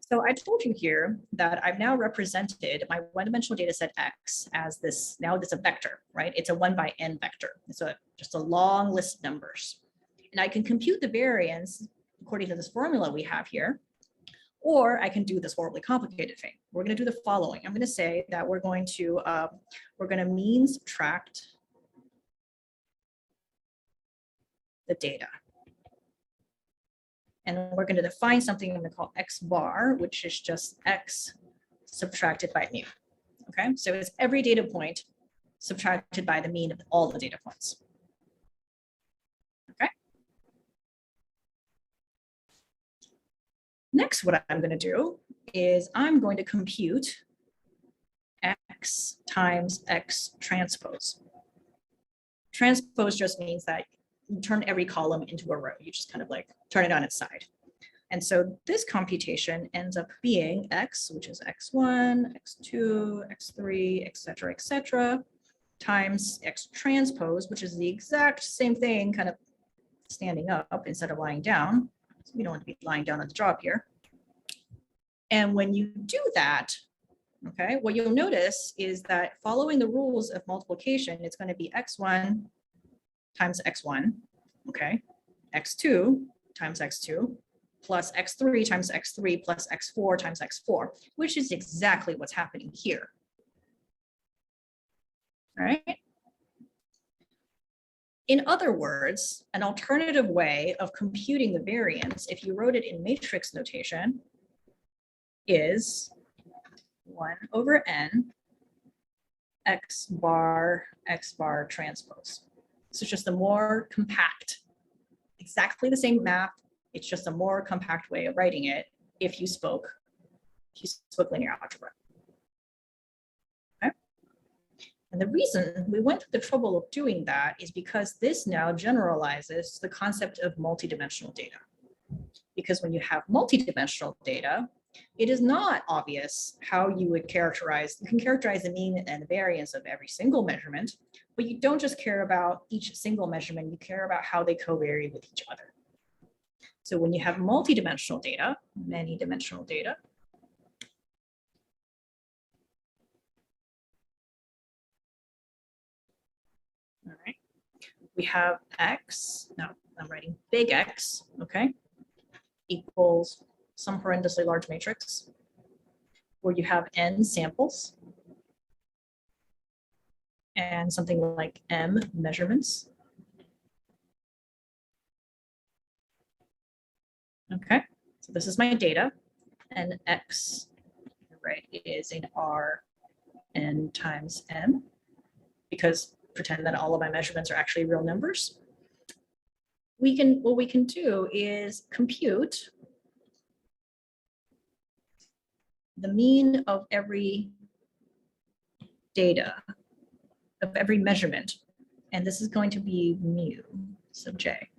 So I told you here that I've now represented my one-dimensional data set X as this, now it's a vector, right? It's a 1 by n vector. It's just a long list of numbers. And I can compute the variance according to this formula we have here, or I can do this horribly complicated thing. We're going to do the following. I'm going to say that we're going to mean subtract the data. And we're going to define something I'm going to call X bar, which is just X subtracted by mu. Okay, so it's every data point subtracted by the mean of all the data points. Okay. Next, what I'm going to do is I'm going to compute X times X transpose. Transpose just means that you turn every column into a row. You just kind of like turn it on its side. And so this computation ends up being X, which is X1, X2, X3, et cetera, times X transpose, which is the exact same thing, kind of standing up instead of lying down. So we don't want to be lying down on the job here. And when you do that, okay, what you'll notice is that following the rules of multiplication, it's going to be X1 times X1, okay, X2 times X2, plus X3 times X3 plus X4 times X4, which is exactly what's happening here. All right. In other words, an alternative way of computing the variance, if you wrote it in matrix notation, is 1 over n X bar transpose. So it's just a more compact, exactly the same math. It's just a more compact way of writing it if you spoke linear algebra. Okay. And the reason we went through the trouble of doing that is because this now generalizes the concept of multidimensional data. Because when you have multidimensional data, it is not obvious how you would characterize, you can characterize the mean and the variance of every single measurement, but you don't just care about each single measurement, you care about how they covary with each other. So when you have multidimensional data, many dimensional data, all right, we have X, now I'm writing big X, okay, equals some horrendously large matrix where you have n samples and something like m measurements. Okay, so this is my data, and X, right, is an R n times m, because pretend that all of my measurements are actually real numbers. What we can do is compute the mean of every data, of every measurement, and this is going to be mu sub j.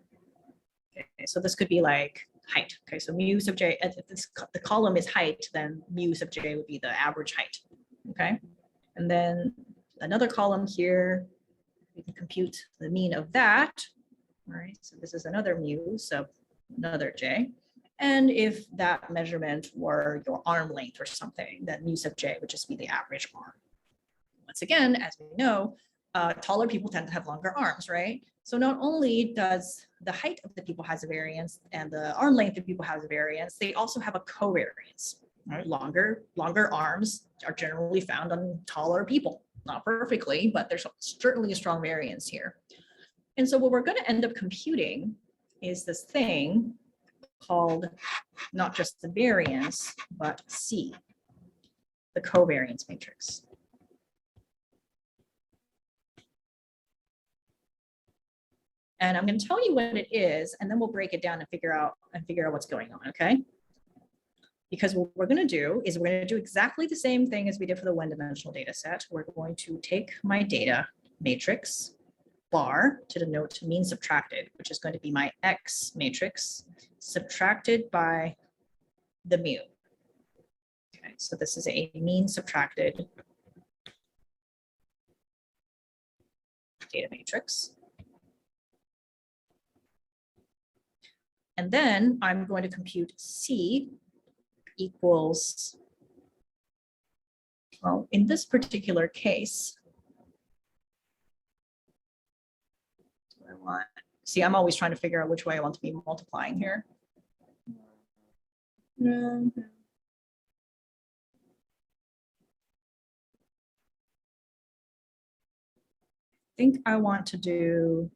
Okay, so this could be like height. Okay, so mu sub j, if the column is height, then mu sub j would be the average height. Okay, and then another column here, we can compute the mean of that. All right, so this is another mu sub another j. And if that measurement were your arm length or something, then mu sub j would just be the average arm. Once again, as we know, taller people tend to have longer arms, right? So not only does the height of the people has a variance and the arm length of people has a variance, they also have a covariance. Right? Longer arms are generally found on taller people. Not perfectly, but there's certainly a strong variance here. And so what we're going to end up computing is this thing called not just the variance, but C, the covariance matrix. And I'm going to tell you what it is, and then we'll break it down and figure out what's going on, okay? Because what we're going to do is we're going to do exactly the same thing as we did for the one-dimensional data set. We're going to take my data matrix bar to denote mean subtracted, which is going to be my X matrix subtracted by the mu. Okay, so this is a mean subtracted data matrix. And then I'm going to compute C equals, well, in this particular case, see, I'm always trying to figure out which way I want to be multiplying here. I think I want to do,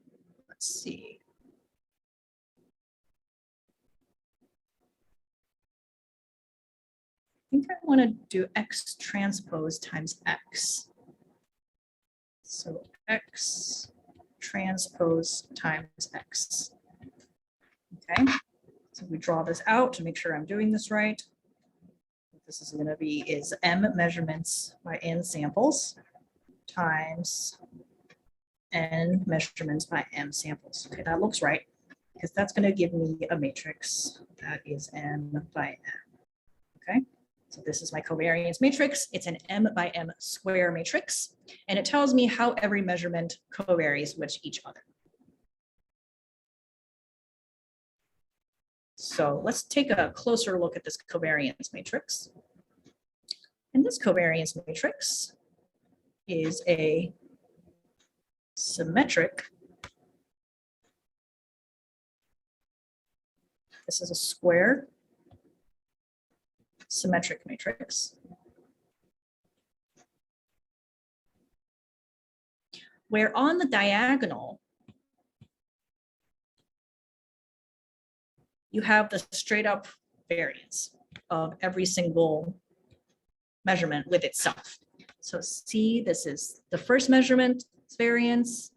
let's see. I think I want to do X transpose times X. So X transpose times X. Okay, so we draw this out to make sure I'm doing this right. What this is going to be is M measurements by N samples times N measurements by M samples. Okay, that looks right, because that's going to give me a matrix that is M by M. Okay. So this is my covariance matrix. It's an M by M square matrix, and it tells me how every measurement covaries with each other. So let's take a closer look at this covariance matrix. And this covariance matrix is a symmetric. This is a square symmetric matrix where on the diagonal you have the straight up variance of every single measurement with itself. So see, this is the first measurement's variance,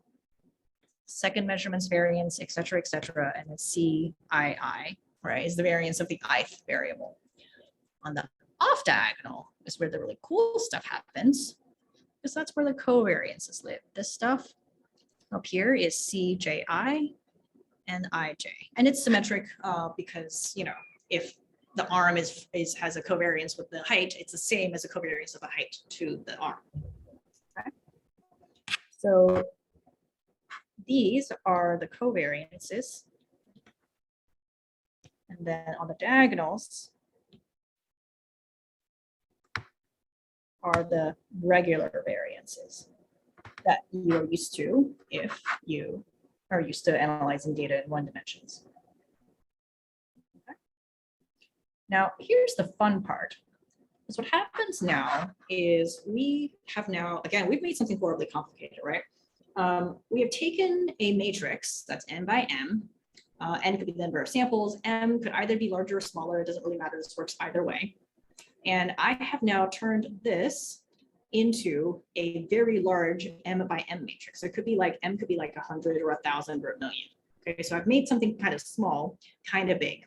second measurement's variance, et cetera, and then CII, right, is the variance of the ith variable. On the off diagonal is where the really cool stuff happens, because that's where the covariances live. This stuff up here is CJI and IJ, and it's symmetric because, you know, if the arm has a covariance with the height, it's the same as a covariance of the height to the arm. Okay. So these are the covariances, and then on the diagonals are the regular variances that you are used to if you are used to analyzing data in one dimensions. Okay. Now, here's the fun part. Because what happens now is we have now, again, we've made something horribly complicated, right? We have taken a matrix that's n by m, n could be the number of samples, m could either be larger or smaller, it doesn't really matter, this works either way. And I have now turned this into a very large M by M matrix. So it could be like, M could be like 100 or 1,000 or 1,000,000. Okay, so I've made something kind of small, kind of big.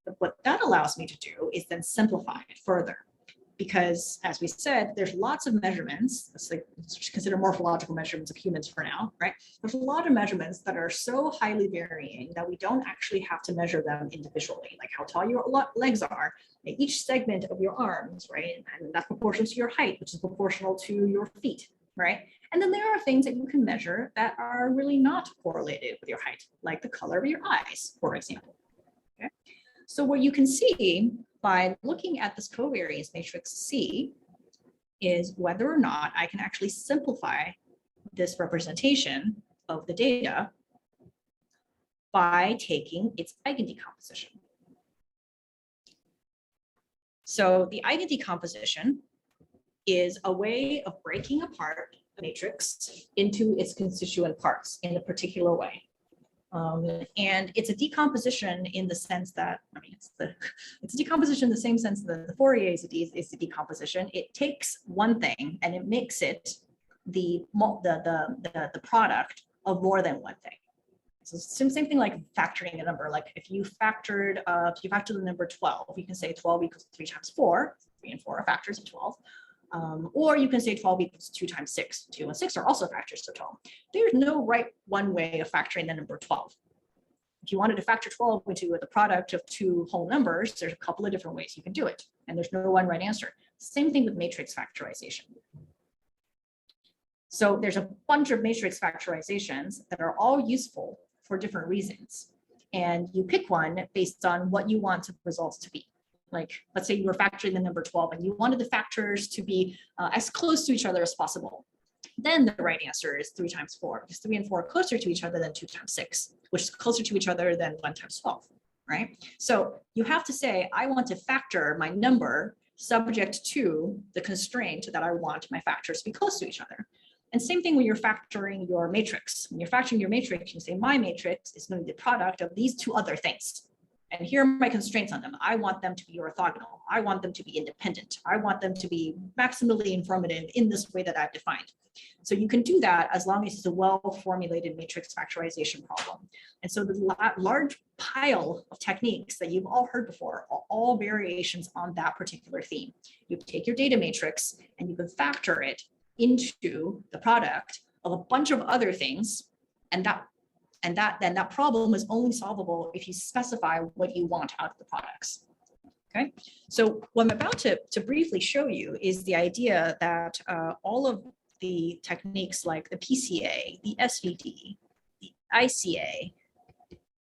But what that allows me to do is then simplify it further. because as we said, there's lots of measurements. Let's consider morphological measurements of humans for now, right? There's a lot of measurements that are so highly varying that we don't actually have to measure them individually, like how tall your legs are, each segment of your arms, right? And that's proportional to your height, which is proportional to your feet, right? And then there are things that you can measure that are really not correlated with your height, like the color of your eyes, for example. Okay. So what you can see by looking at this covariance matrix C is whether or not I can actually simplify this representation of the data by taking its eigendecomposition. So the eigendecomposition is a way of breaking apart a matrix into its constituent parts in a particular way. And it's a decomposition in the sense that, I mean, it's a decomposition in the same sense that the Fourier is a decomposition. It takes one thing and it makes it the product of more than one thing. So same thing like factoring a number. Like if you factor the number 12, you can say 12 equals 3 times 4. 3 and 4 are factors of 12. Or you can say 12 equals 2 times 6. 2 and 6 are also factors of 12. There's no right one way of factoring the number 12. If you wanted to factor 12 into the product of two whole numbers, there's a couple of different ways you can do it. And there's no one right answer. Same thing with matrix factorization. So there's a bunch of matrix factorizations that are all useful for different reasons. And you pick one based on what you want the results to be. Like, let's say you were factoring the number 12 and you wanted the factors to be as close to each other as possible. Then the right answer is 3 times 4, because 3 and 4 are closer to each other than 2 times 6, which is closer to each other than 1 times 12, right? So you have to say, I want to factor my number subject to the constraint that I want my factors to be close to each other. And same thing when you're factoring your matrix. When you're factoring your matrix, you say my matrix is going to be the product of these two other things. And here are my constraints on them. I want them to be orthogonal. I want them to be independent. I want them to be maximally informative in this way that I've defined. So you can do that as long as it's a well-formulated matrix factorization problem. And so the large pile of techniques that you've all heard before are all variations on that particular theme. You take your data matrix and you can factor it into the product of a bunch of other things, and that problem is only solvable if you specify what you want out of the products. Okay, so what I'm about to briefly show you is the idea that all of the techniques like the PCA, the SVD, the ICA,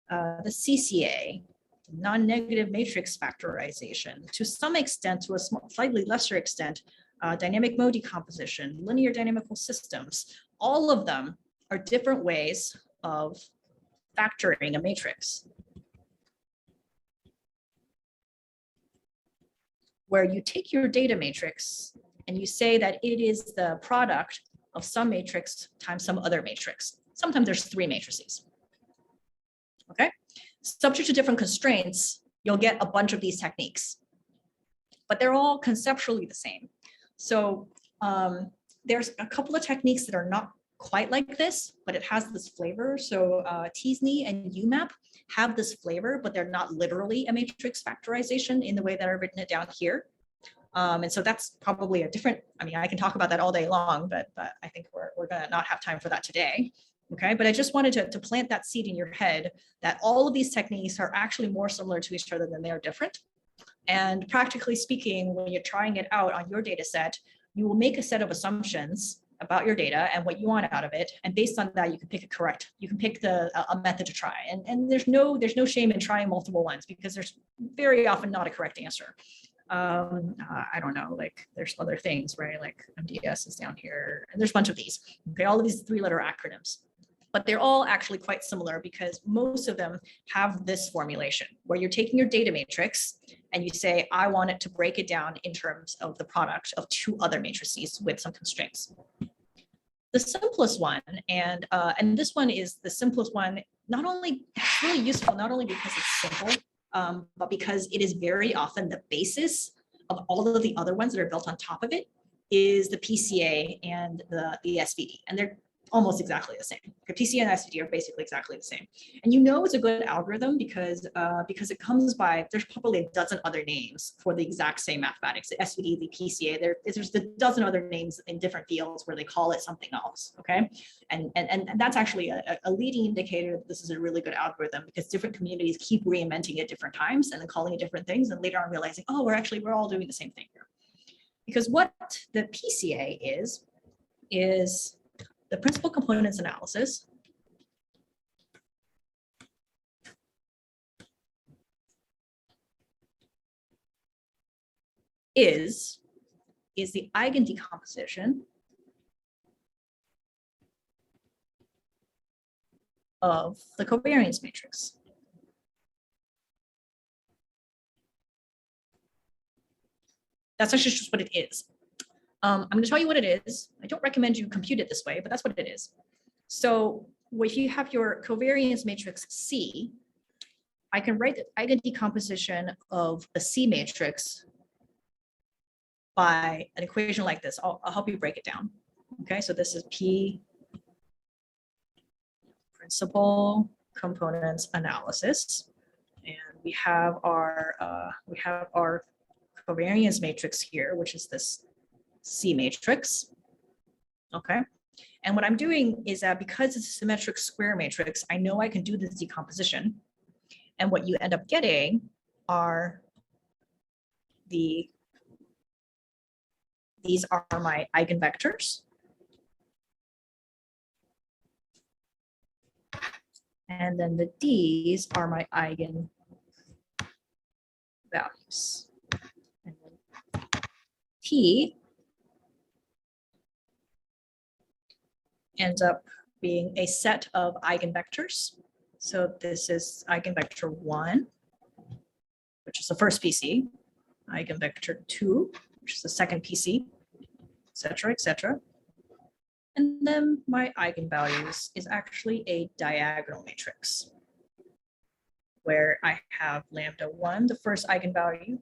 the CCA, non-negative matrix factorization, to some extent, to a slightly lesser extent, dynamic mode decomposition, linear dynamical systems, all of them are different ways of factoring a matrix, where you take your data matrix and you say that it is the product of some matrix times some other matrix. Sometimes there's 3 matrices. Okay, subject to different constraints, you'll get a bunch of these techniques, but they're all conceptually the same. So there's a couple of techniques that are not quite like this, but it has this flavor. So Teasney and UMAP have this flavor, but they're not literally a matrix factorization in the way that I've written it down here. And so that's probably a different, I mean, I can talk about that all day long, but I think we're gonna not have time for that today. Okay, but I just wanted to plant that seed in your head that all of these techniques are actually more similar to each other than they are different. And practically speaking, when you're trying it out on your data set, you will make a set of assumptions about your data and what you want out of it. And based on that, you can pick a method to try. And there's no shame in trying multiple ones, because there's very often not a correct answer. I don't know, like there's other things, right? Like MDS is down here, and there's a bunch of these. Okay, all of these 3-letter acronyms. But they're all actually quite similar, because most of them have this formulation where you're taking your data matrix and you say, I want it to break it down in terms of the product of 2 other matrices with some constraints. The simplest one, and this one is the simplest one, not only it's really useful, not only because it's simple, but because it is very often the basis of all of the other ones that are built on top of it, is the PCA and the SVD. And they're almost exactly the same. Okay, PCA and SVD are basically exactly the same. And you know it's a good algorithm because it comes by, there's probably a dozen other names for the exact same mathematics, the SVD, the PCA, there's a dozen other names in different fields where they call it something else, okay? And that's actually a leading indicator that this is a really good algorithm, because different communities keep reinventing it different times and then calling it different things, and later on realizing, oh, we're all doing the same thing here. Because what the PCA is the principal components analysis is the eigendecomposition of the covariance matrix. That's actually just what it is. I'm going to tell you what it is. I don't recommend you compute it this way, but that's what it is. So if you have your covariance matrix C, I can write the eigendecomposition of the C matrix by an equation like this. I'll help you break it down. Okay, so this is P principal components analysis, and we have our covariance matrix here, which is this C matrix. Okay, and what I'm doing is that because it's a symmetric square matrix, I know I can do this decomposition, and what you end up getting are these are my eigenvectors. And then the D's are my eigenvalues. And then T ends up being a set of eigenvectors. So this is eigenvector 1, which is the first PC, eigenvector 2, which is the second PC, et cetera, et cetera. And then my eigenvalues is actually a diagonal matrix where I have lambda 1, the first eigenvalue,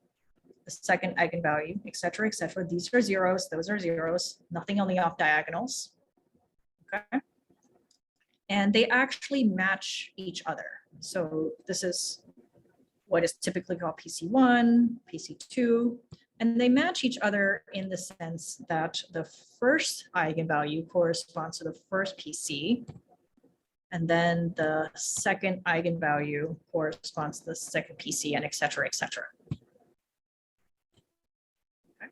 the second eigenvalue, et cetera, et cetera. These are zeros, those are zeros, nothing on the off diagonals. Okay. And they actually match each other. So this is what is typically called PC1, PC2, and they match each other in the sense that the first eigenvalue corresponds to the first PC, and then the second eigenvalue corresponds to the second PC, and et cetera, et cetera. Okay.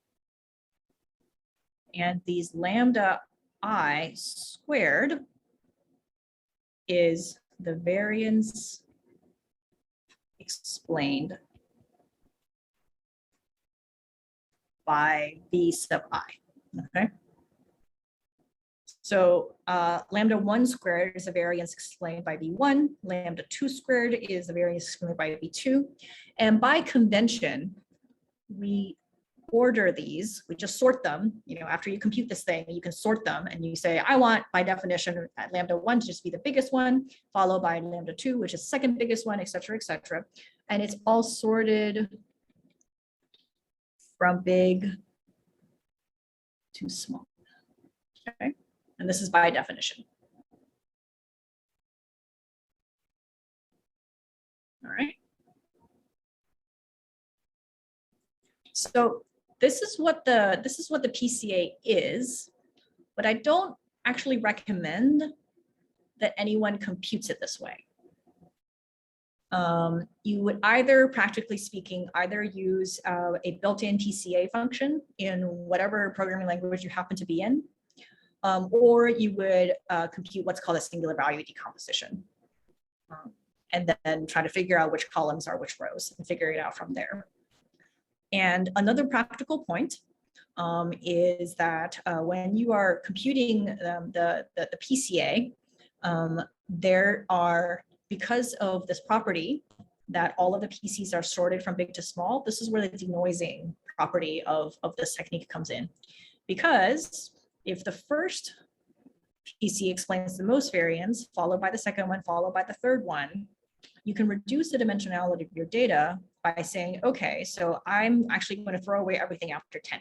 And these lambda I squared is the variance explained by B sub I, okay? So lambda 1 squared is a variance explained by B1, lambda 2 squared is a variance explained by B2, and by convention, we order these, we just sort them, you know, after you compute this thing, you can sort them and you say, I want by definition at lambda 1 to just be the biggest one, followed by lambda 2, which is second biggest one, et cetera, et cetera. And it's all sorted from big to small, okay? And this is by definition. All right. So this is what the PCA is, but I don't actually recommend that anyone computes it this way. You would either, practically speaking, either use a built-in PCA function in whatever programming language you happen to be in, or you would compute what's called a singular value decomposition, and then try to figure out which columns are which rows and figure it out from there. And another practical point is that when you are computing the PCA, there are, because of this property that all of the PCs are sorted from big to small, this is where the denoising property of this technique comes in. Because if the first PC explains the most variance, followed by the second one, followed by the third one, you can reduce the dimensionality of your data by saying, okay, so I'm actually going to throw away everything after 10.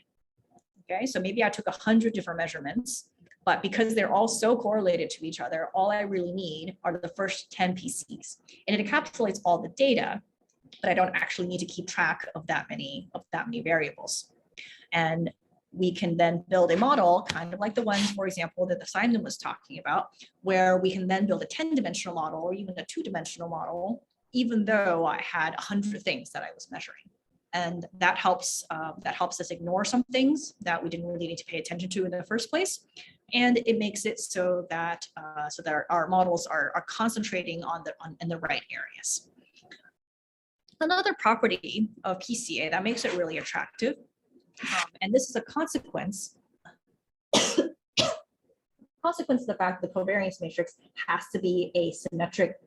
Okay, so maybe I took 100 different measurements, But because they're all so correlated to each other, all I really need are the first 10 PCs. And it encapsulates all the data, but I don't actually need to keep track of that many variables. And we can then build a model, kind of like the ones, for example, that Simon was talking about, where we can then build a 10-dimensional model or even a 2-dimensional model, even though I had 100 things that I was measuring. And that helps us ignore some things that we didn't really need to pay attention to in the first place. And it makes it so that our models are concentrating in the right areas. Another property of PCA that makes it really attractive, and this is a consequence of the fact that the covariance matrix has to be a symmetric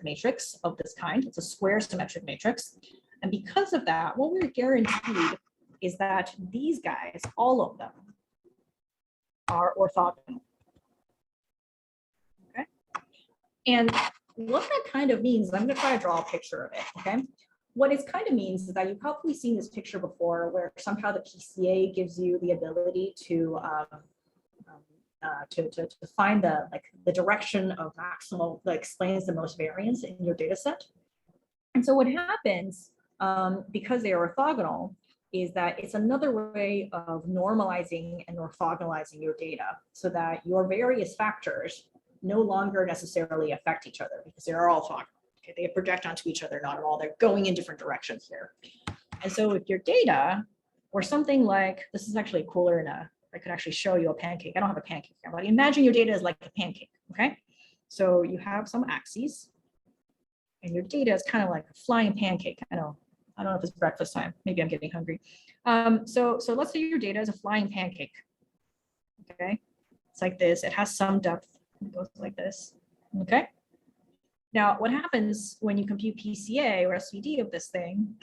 matrix of this kind. It's a square symmetric matrix. And because of that, what we're guaranteed is that these guys, all of them, are orthogonal. Okay. And what that kind of means, I'm going to try to draw a picture of it. Okay. What it kind of means is that you've probably seen this picture before, where somehow the PCA gives you the ability to find the direction of maximal that explains the most variance in your data set. And so what happens, because they are orthogonal, is that it's another way of normalizing and orthogonalizing your data so that your various factors no longer necessarily affect each other because they're all orthogonal. Okay, they project onto each other, not at all. They're going in different directions here. And so if your data or something like, this is actually cooler in I could actually show you a pancake. I don't have a pancake here, but imagine your data is like a pancake, okay? So you have some axes and your data is kind of like a flying pancake. I don't know if it's breakfast time. Maybe I'm getting hungry. So let's say your data is a flying pancake, okay? It's like this, it has some depth, it goes like this, okay? Now, what happens when you compute PCA or SVD of this thing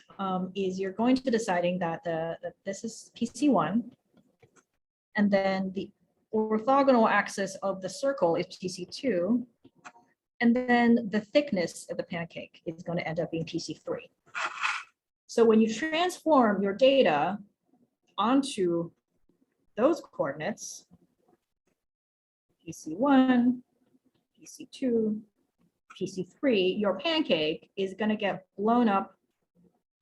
is you're going to deciding that this is PC1, and then the orthogonal axis of the circle is PC2, and then the thickness of the pancake is going to end up being PC3. So when you transform your data onto those coordinates, PC1, PC2, PC3, your pancake is going to get blown up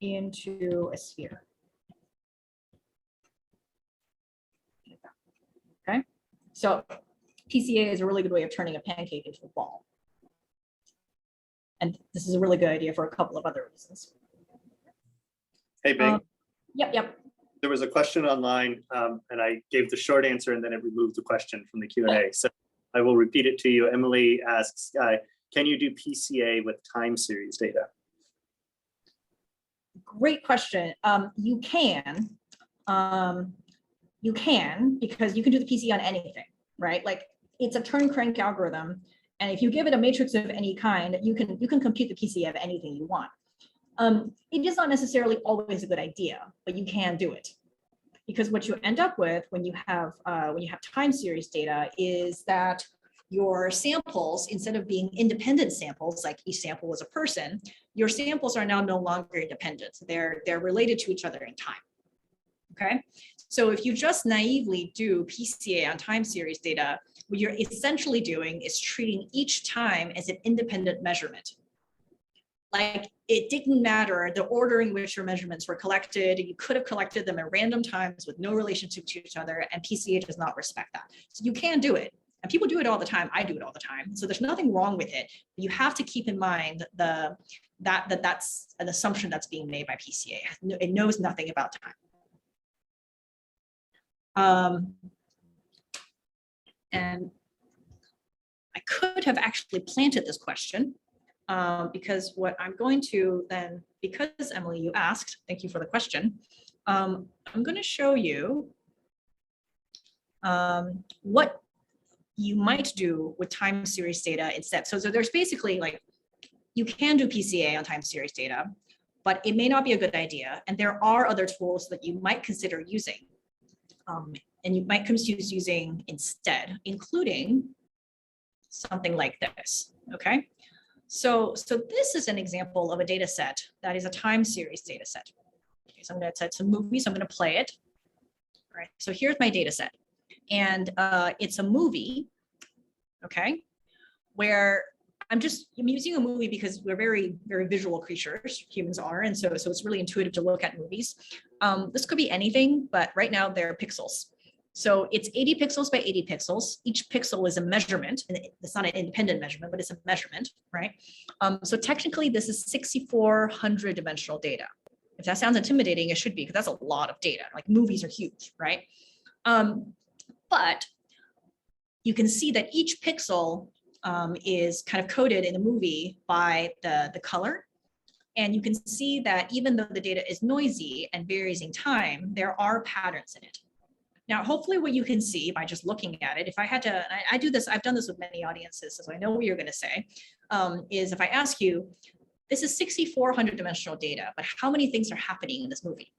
into a sphere. Okay, so PCA is a really good way of turning a pancake into a ball. And this is a really good idea for a couple of other reasons. Hey, Bing. Yep. There was a question online, and I gave the short answer, and then it removed the question from the Q&A. So I will repeat it to you. Emily asks, can you do PCA with time series data? Great question. You can because you can do the PCA on anything, right? Like it's a turn crank algorithm, and if you give it a matrix of any kind, you can compute the PCA of anything you want. It is not necessarily always a good idea, but you can do it, because what you end up with when you have time series data is that your samples, instead of being independent samples, like each sample was a person, your samples are now no longer independent. They're related to each other in time. Okay, so if you just naively do PCA on time series data, what you're essentially doing is treating each time as an independent measurement. Like it didn't matter the order in which your measurements were collected. You could have collected them at random times with no relationship to each other, and PCA does not respect that. So you can do it. And people do it all the time. I do it all the time. So there's nothing wrong with it. But you have to keep in mind that's an assumption that's being made by PCA. It knows nothing about time. And I could have actually planted this question because what I'm going to then, because Emily, you asked, thank you for the question. I'm going to show you what you might do with time series data instead. So there's basically like, you can do PCA on time series data, but it may not be a good idea. And there are other tools that you might consider using. And you might confuse using instead, including something like this, okay? So this is an example of a data set that is a time series data set. Okay, so I'm gonna set some movies, I'm gonna play it, right? So here's my data set. And it's a movie, okay, where I'm using a movie because we're very, very visual creatures, humans are, and so it's really intuitive to look at movies. This could be anything, but right now they're pixels. So it's 80 pixels by 80 pixels. Each pixel is a measurement, and it's not an independent measurement, but it's a measurement, right? So technically this is 6,400 dimensional data. If that sounds intimidating, it should be, because that's a lot of data. Like movies are huge, right? But you can see that each pixel is kind of coded in a movie by the color. And you can see that even though the data is noisy and varies in time, there are patterns in it. Now, hopefully what you can see by just looking at it, if I had to, I do this, I've done this with many audiences, so I know what you're going to say, is if I ask you, this is 6,400 dimensional data, but how many things are happening in this movie?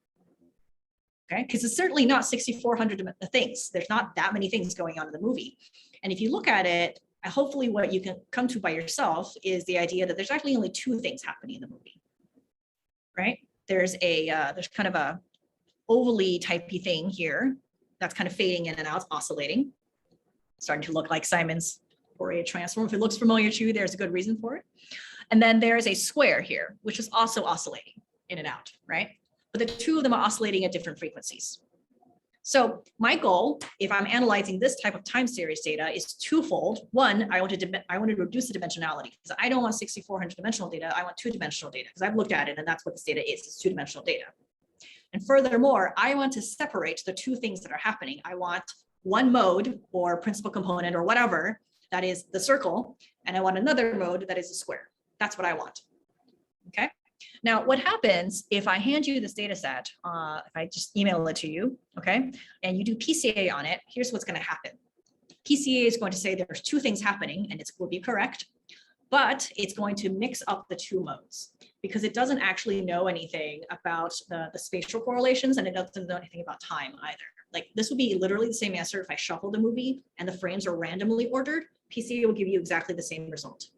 Okay, because it's certainly not 6,400 things. There's not that many things going on in the movie. And if you look at it, hopefully what you can come to by yourself is the idea that there's actually only two things happening in the movie, right? There's kind of a ovally typey thing here that's kind of fading in and out, oscillating, starting to look like Simon's Fourier Transform. If it looks familiar to you, there's a good reason for it. And then there's a square here, which is also oscillating in and out, right? But the two of them are oscillating at different frequencies. So my goal, if I'm analyzing this type of time series data, is twofold. One, I want to reduce the dimensionality, because I don't want 6,400 dimensional data. I want two-dimensional data, because I've looked at it and that's what this data is. It's two-dimensional data. And furthermore, I want to separate the two things that are happening. I want one mode or principal component or whatever that is the circle, and I want another mode that is a square. That's what I want. Okay. Now, what happens if I hand you this data set, if I just email it to you, okay, and you do PCA on it, here's what's going to happen. PCA is going to say there's two things happening, and it will be correct, but it's going to mix up the two modes because it doesn't actually know anything about the spatial correlations, and it doesn't know anything about time either. Like this would be literally the same answer if I shuffled a movie and the frames are randomly ordered. PCA will give you exactly the same result.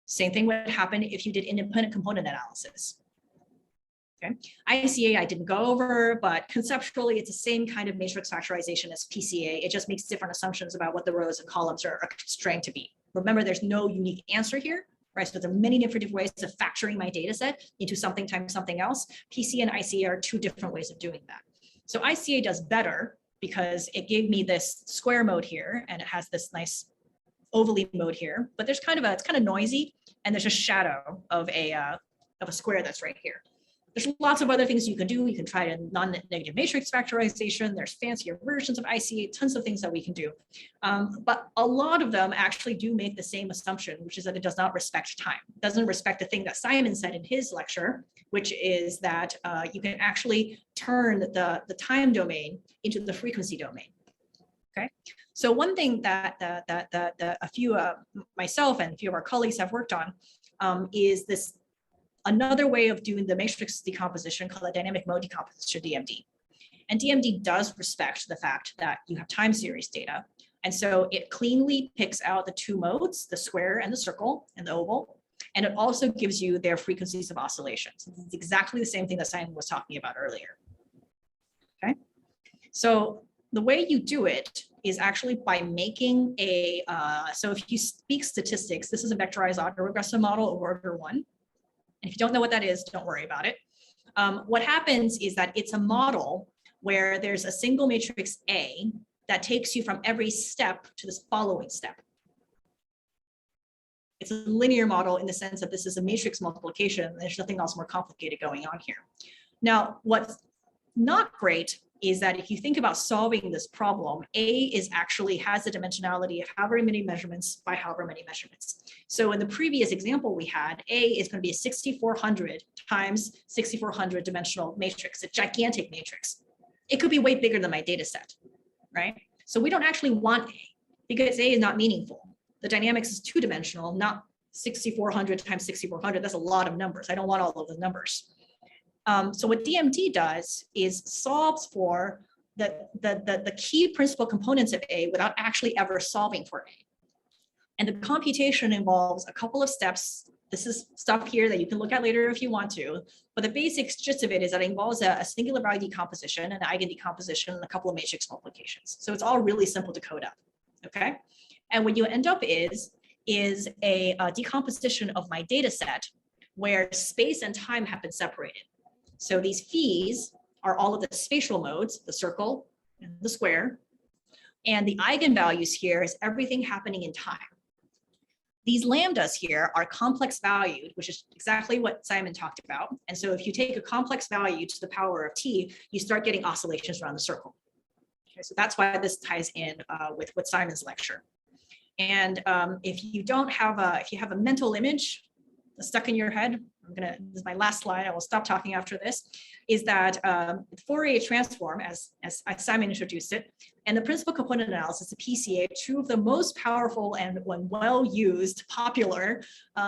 Same thing would happen if you did independent component analysis. Okay, ICA I didn't go over, but conceptually it's the same kind of matrix factorization as PCA. It just makes different assumptions about what the rows and columns are constrained to be. Remember, there's no unique answer here, right? So there are many different ways of factoring my data set into something times something else. PCA and ICA are two different ways of doing that. So ICA does better because it gave me this square mode here, and it has this nice ovally mode here, but there's it's kind of noisy, and there's a shadow of a square that's right here. There's lots of other things you can do. You can try a non-negative matrix factorization. There's fancier versions of ICA, tons of things that we can do. But a lot of them actually do make the same assumption, which is that it does not respect time. It doesn't respect the thing that Simon said in his lecture, which is that you can actually turn the time domain into the frequency domain. Okay, so one thing that a few myself and a few of our colleagues have worked on is this another way of doing the matrix decomposition called a dynamic mode decomposition, DMD. And DMD does respect the fact that you have time series data. And so it cleanly picks out the two modes, the square and the circle and the oval. And it also gives you their frequencies of oscillations. It's exactly the same thing that Simon was talking about earlier. Okay, so the way you do it is actually by making a, so if you speak statistics, this is a vectorized autoregressive model of order 1. And if you don't know what that is, don't worry about it. What happens is that it's a model where there's a single matrix A that takes you from every step to this following step. It's a linear model in the sense that this is a matrix multiplication. There's nothing else more complicated going on here. Now, what's not great is that if you think about solving this problem, A is actually has a dimensionality of however many measurements by however many measurements. So in the previous example we had, A is going to be a 6,400 times 6,400 dimensional matrix, a gigantic matrix. It could be way bigger than my data set, right? So we don't actually want A because A is not meaningful. The dynamics is two-dimensional, not 6,400 times 6,400. That's a lot of numbers. I don't want all of the numbers. So what DMD does is solves for the key principal components of A without actually ever solving for A. And the computation involves a couple of steps This is stuff here that you can look at later if you want to, but the basic gist of it is that it involves a singular value decomposition, an eigen decomposition, and a couple of matrix multiplications. So it's all really simple to code up, okay? And what you end up is a decomposition of my data set where space and time have been separated. So these phi's are all of the spatial modes, the circle and the square, and the eigenvalues here is everything happening in time. These lambdas here are complex valued, which is exactly what Simon talked about. And so if you take a complex value to the power of t, you start getting oscillations around the circle. Okay, so that's why this ties in with Simon's lecture. And if you have a mental image stuck in your head, this is my last slide, I will stop talking after this, is that Fourier Transform, as Simon introduced it, and the principal component analysis, the PCA, two of the most powerful and well-used, popular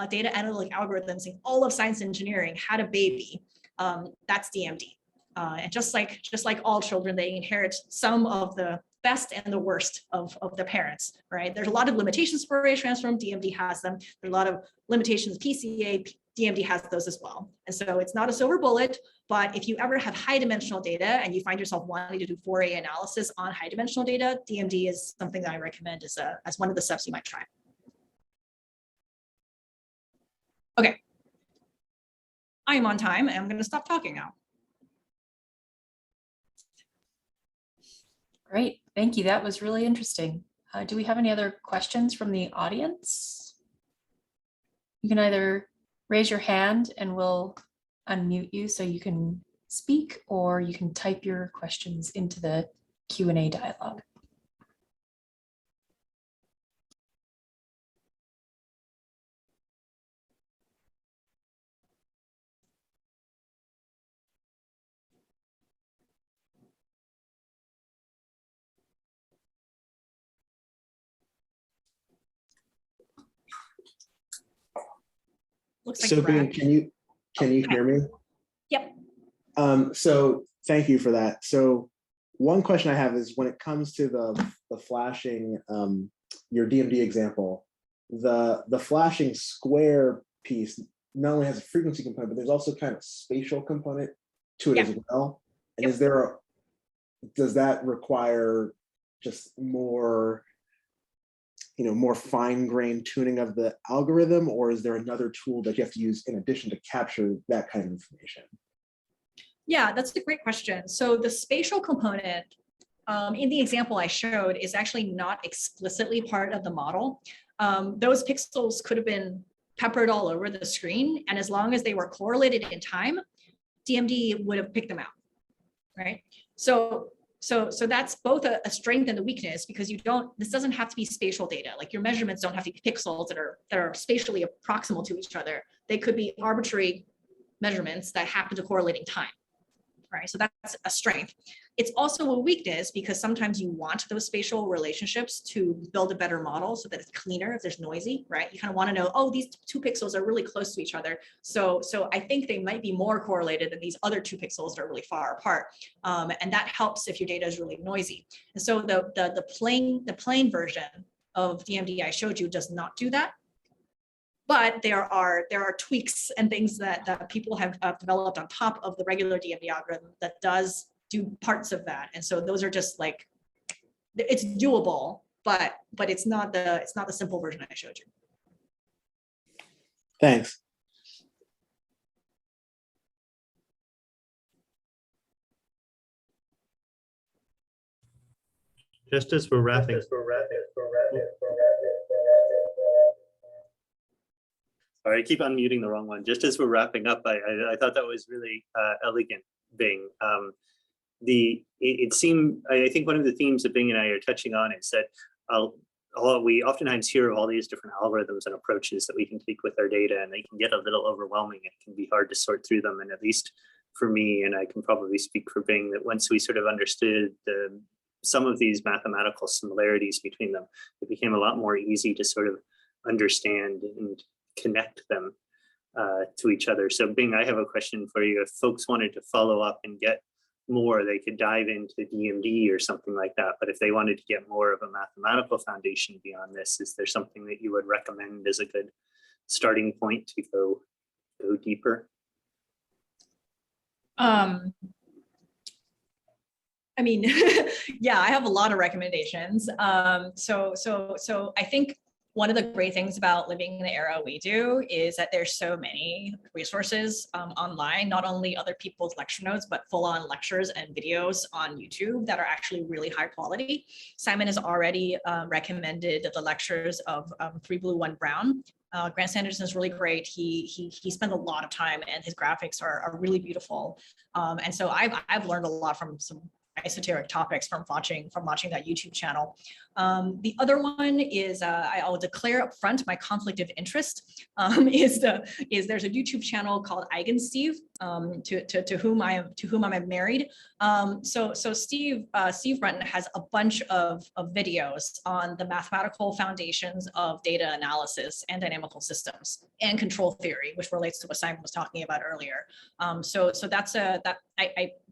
data analytic algorithms in all of science engineering, had a baby. That's DMD. And just like all children, they inherit some of the best and the worst of the parents, right? There's a lot of limitations for Fourier Transform, DMD has them. There's a lot of limitations, PCA, DMD has those as well. And so it's not a silver bullet, but if you ever have high dimensional data and you find yourself wanting to do Fourier analysis on high dimensional data, DMD is something that I recommend as one of the steps you might try. Okay. I am on time and I'm going to stop talking now. Great, thank you. That was really interesting. Do we have any other questions from the audience? You can either raise your hand and we'll unmute you so you can speak, or you can type your questions into the Q&A dialogue. Looks like So Brad. can you hear me? Yep. So thank you for that. So one question I have is when it comes to the flashing, your DMD example, the flashing square piece not only has a frequency component, but there's also kind of spatial component to it as well. And Yep. Does that require just more, more fine-grained tuning of the algorithm, or is there another tool that you have to use in addition to capture that kind of information? Yeah, that's a great question. So the spatial component in the example I showed is actually not explicitly part of the model. Those pixels could have been peppered all over the screen, and as long as they were correlated in time, DMD would have picked them out, right? So that's both a strength and a weakness, because this doesn't have to be spatial data. Like your measurements don't have to be pixels that are spatially proximal to each other. They could be arbitrary measurements that happen to correlate in time, right? So that's a strength. It's also a weakness because sometimes you want those spatial relationships to build a better model so that it's cleaner if there's noisy, right? You kind of want to know, oh, these two pixels are really close to each other. So I think they might be more correlated than these other two pixels that are really far apart. And that helps if your data is really noisy. And so the plain version of DMD I showed you does not do that. But there are tweaks and things that people have developed on top of the regular DMD algorithm that does do parts of that. And so those are just like, it's doable, but it's not the simple version I showed you. Thanks. Just as we're wrapping. Sorry, I keep unmuting the wrong one. Just as we're wrapping up, I thought that was really elegant, Bing. It seemed, I think one of the themes that Bing and I are touching on is that we oftentimes hear of all these different algorithms and approaches that we can take with our data, and they can get a little overwhelming. It can be hard to sort through them. And at least for me, and I can probably speak for Bing, that once we sort of understood some of these mathematical similarities between them, it became a lot more easy to sort of understand and connect them to each other. So Bing, I have a question for you. If folks wanted to follow up and get more, they could dive into DMD or something like that. But if they wanted to get more of a mathematical foundation beyond this, is there something that you would recommend as a good starting point to go deeper? I mean, yeah, I have a lot of recommendations. So I think one of the great things about living in the era we do is that there's so many resources online, not only other people's lecture notes, but full-on lectures and videos on YouTube that are actually really high quality. Simon has already recommended the lectures of 3 Blue 1 Brown. Grant Sanderson is really great. He spent a lot of time, and his graphics are really beautiful. And so I've learned a lot from some esoteric topics from watching that YouTube channel. The other one is I'll declare up front my conflict of interest. There's a YouTube channel called Eigensteve, to whom I'm married. So Steve Brunton has a bunch of videos on the mathematical foundations of data analysis and dynamical systems and control theory, which relates to what Simon was talking about earlier. So that's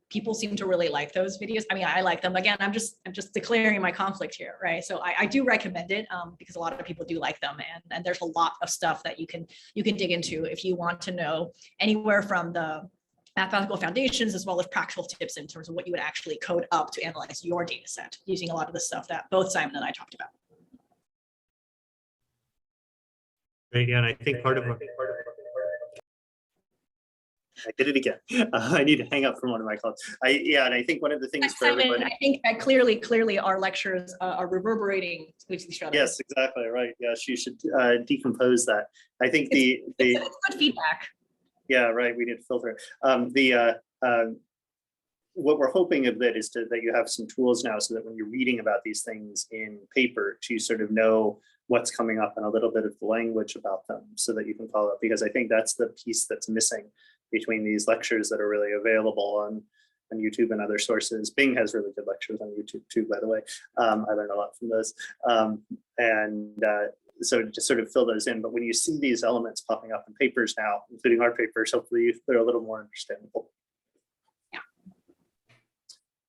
people seem to really like those videos. I mean, I like them. Again, I'm just declaring my conflict here, right? So I do recommend it because a lot of people do like them, and there's a lot of stuff that you can dig into if you want to know anywhere from the mathematical foundations as well as practical tips in terms of what you would actually code up to analyze your data set using a lot of the stuff that both Simon and I talked about. Right, yeah, and I think part of I did it again. I need to hang up from one of my calls. And I think one of the things for everybody. I think that clearly our lectures are reverberating with each other. Yes, exactly right. Yes, you should decompose that. I think it's good feedback. Yeah, right. We need to filter it. What we're hoping of that is that you have some tools now, so that when you're reading about these things in paper, to sort of know what's coming up and a little bit of the language about them, so that you can follow up. Because I think that's the piece that's missing between these lectures that are really available on YouTube and other sources. Bing has really good lectures on YouTube too, by the way. I learned a lot from those. So just sort of fill those in. But when you see these elements popping up in papers now, including our papers, hopefully they're a little more understandable. Yeah.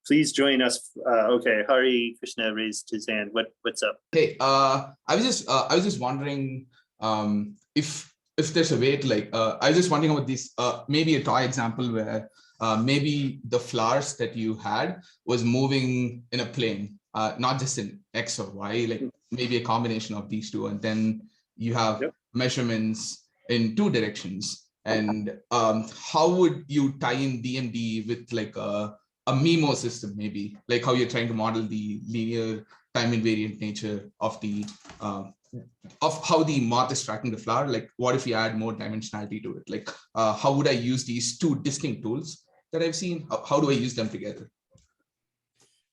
Please join us. Okay, Hari Krishna raised his hand. What's up? Hey, I was just wondering if there's a way to I was just wondering about this, maybe a toy example where maybe the flowers that you had was moving in a plane, not just in X or Y, like maybe a combination of these two, and then you have measurements in 2 directions. And how would you tie in DMD with like a MIMO system, maybe like how you're trying to model the linear time invariant nature of the of how the moth is tracking the flower? Like, what if you add more dimensionality to it? Like, how would I use these 2 distinct tools that I've seen? How do I use them together?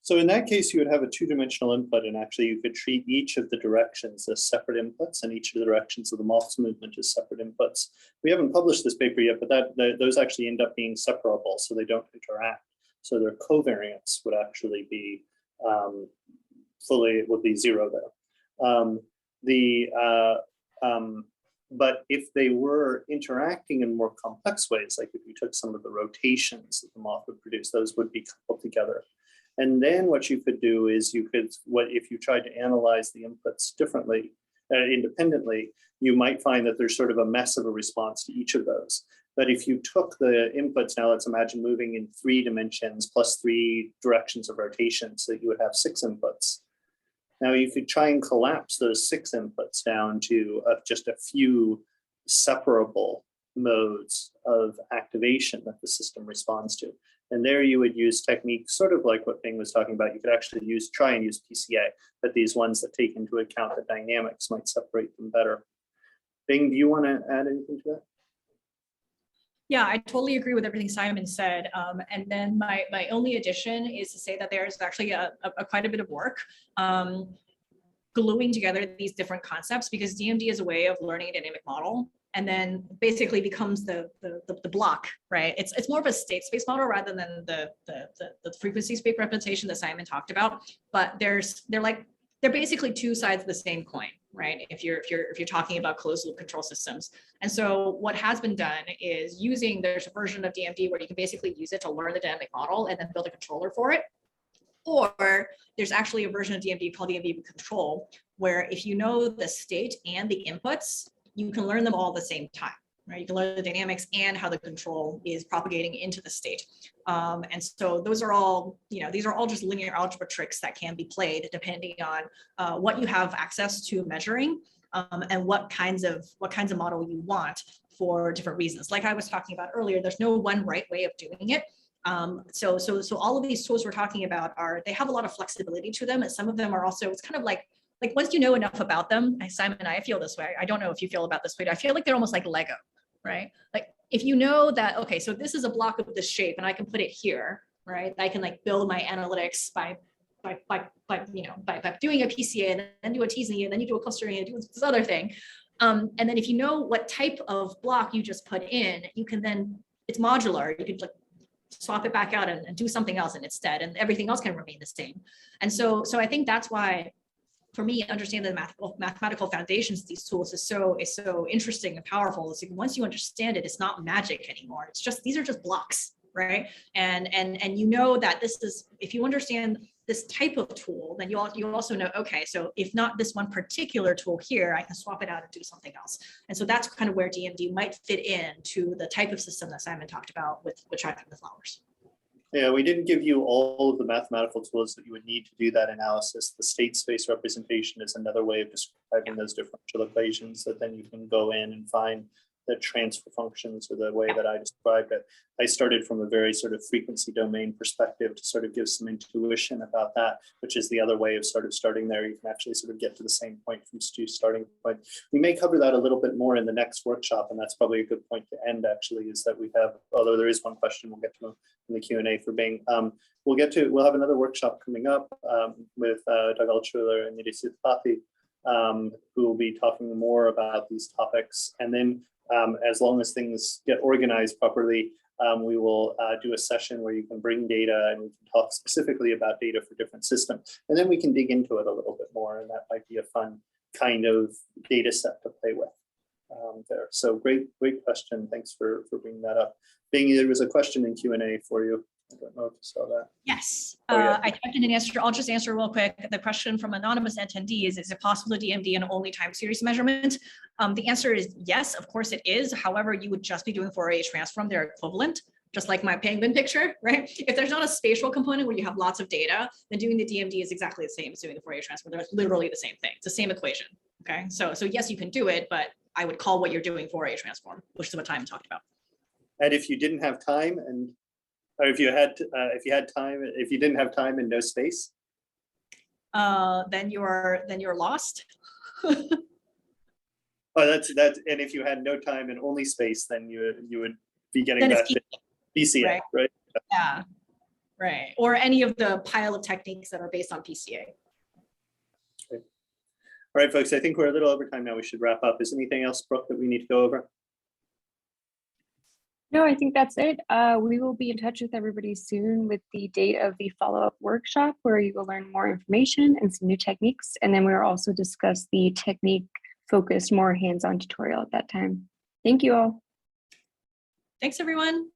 So in that case, you would have a 2-dimensional input, and actually you could treat each of the directions as separate inputs, and each of the directions of the moth's movement as separate inputs. We haven't published this paper yet, but those actually end up being separable, so they don't interact. So their covariance would actually be it would be 0 there. But if they were interacting in more complex ways, like if you took some of the rotations that the moth would produce, those would be coupled together. And then what you could do is if you tried to analyze the inputs differently, independently, you might find that there's sort of a mess of a response to each of those. But if you took the inputs, now let's imagine moving in 3 dimensions plus 3 directions of rotation, so that you would have 6 inputs. Now you could try and collapse those 6 inputs down to just a few separable modes of activation that the system responds to. And there you would use techniques sort of like what Bing was talking about. You could actually try and use PCA, but these ones that take into account the dynamics might separate them better. Bing, do you want to add anything to that? Yeah, I totally agree with everything Simon said. And then my only addition is to say that there's actually a quite a bit of work gluing together these different concepts, because DMD is a way of learning a dynamic model, and then basically becomes the block, right? It's more of a state space model rather than the frequency space representation that Simon talked about. But they're basically 2 sides of the same coin, right? If you're talking about closed loop control systems. And so what has been done is there's a version of DMD where you can basically use it to learn the dynamic model and then build a controller for it. Or there's actually a version of DMD called DMD with control, where if you know the state and the inputs, you can learn them all at the same time, right? You can learn the dynamics and how the control is propagating into the state. And so those are all, these are all just linear algebra tricks that can be played depending on what you have access to measuring and what kinds of model you want for different reasons. Like I was talking about earlier, there's no one right way of doing it. So all of these tools we're talking about they have a lot of flexibility to them, and some of them are also, it's kind of like once you know enough about them, Simon and I feel this way. I don't know if you feel about this way. I feel like they're almost like Lego, right? Like if you know that, okay, so this is a block of this shape and I can put it here, right? I can like build my analytics by doing a PCA and then do a TZ and then you do a clustering and do this other thing. And then if you know what type of block you just put in, you can then, it's modular. You could like swap it back out and do something else in its stead, and everything else can remain the same. And so I think that's why, for me, understanding the mathematical foundations of these tools is so interesting and powerful. It's like once you understand it, it's not magic anymore. It's just, these are just blocks, right? And you know that this is, if you understand this type of tool, then you also know, okay, so if not this one particular tool here, I can swap it out and do something else. And so that's kind of where DMD might fit into the type of system that Simon talked about with tracking the flowers. Yeah, we didn't give you all of the mathematical tools that you would need to do that analysis. The state space representation is another way of describing those differential equations that then you can go in and find the transfer functions, or the way that I described it. I started from a very sort of frequency domain perspective to sort of give some intuition about that, which is the other way of sort of starting there. You can actually sort of get to the same point from Stu's starting point. We may cover that a little bit more in the next workshop, and that's probably a good point to end, actually, is that we have, although there is one question we'll get to in the Q&A for Bing. We'll have another workshop coming up with Doug Altshuler and Matrices, who will be talking more about these topics. And then as long as things get organized properly, we will do a session where you can bring data and we can talk specifically about data for different systems. And then we can dig into it a little bit more, and that might be a fun kind of data set to play with there. So great question. Thanks for bringing that up. Bing, there was a question in Q&A for you. I don't know if you saw that. Yes, yeah. I typed in an answer. I'll just answer real quick. The question from anonymous attendee is it possible to DMD an only time series measurement? The answer is yes, of course it is. However, you would just be doing Fourier transform. They're equivalent, just like my penguin picture, right? If there's not a spatial component where you have lots of data, then doing the DMD is exactly the same as doing the Fourier transform. They're literally the same thing. It's the same equation, okay? So yes, you can do it, but I would call what you're doing Fourier transform, which is what Simon talked about. And if you didn't have time, or if you didn't have time and no space, then you're lost. Oh, that's and if you had no time and only space, then you would be getting that PCA, right? Yeah, right. Or any of the pile of techniques that are based on PCA. Okay. All right, folks, I think we're a little over time now. We should wrap up. Is anything else, Brooke, that we need to go over? No, I think that's it. We will be in touch with everybody soon with the date of the follow-up workshop, where you will learn more information and some new techniques. And then we will also discuss the technique-focused, more hands-on tutorial at that time. Thank you all. Thanks, everyone.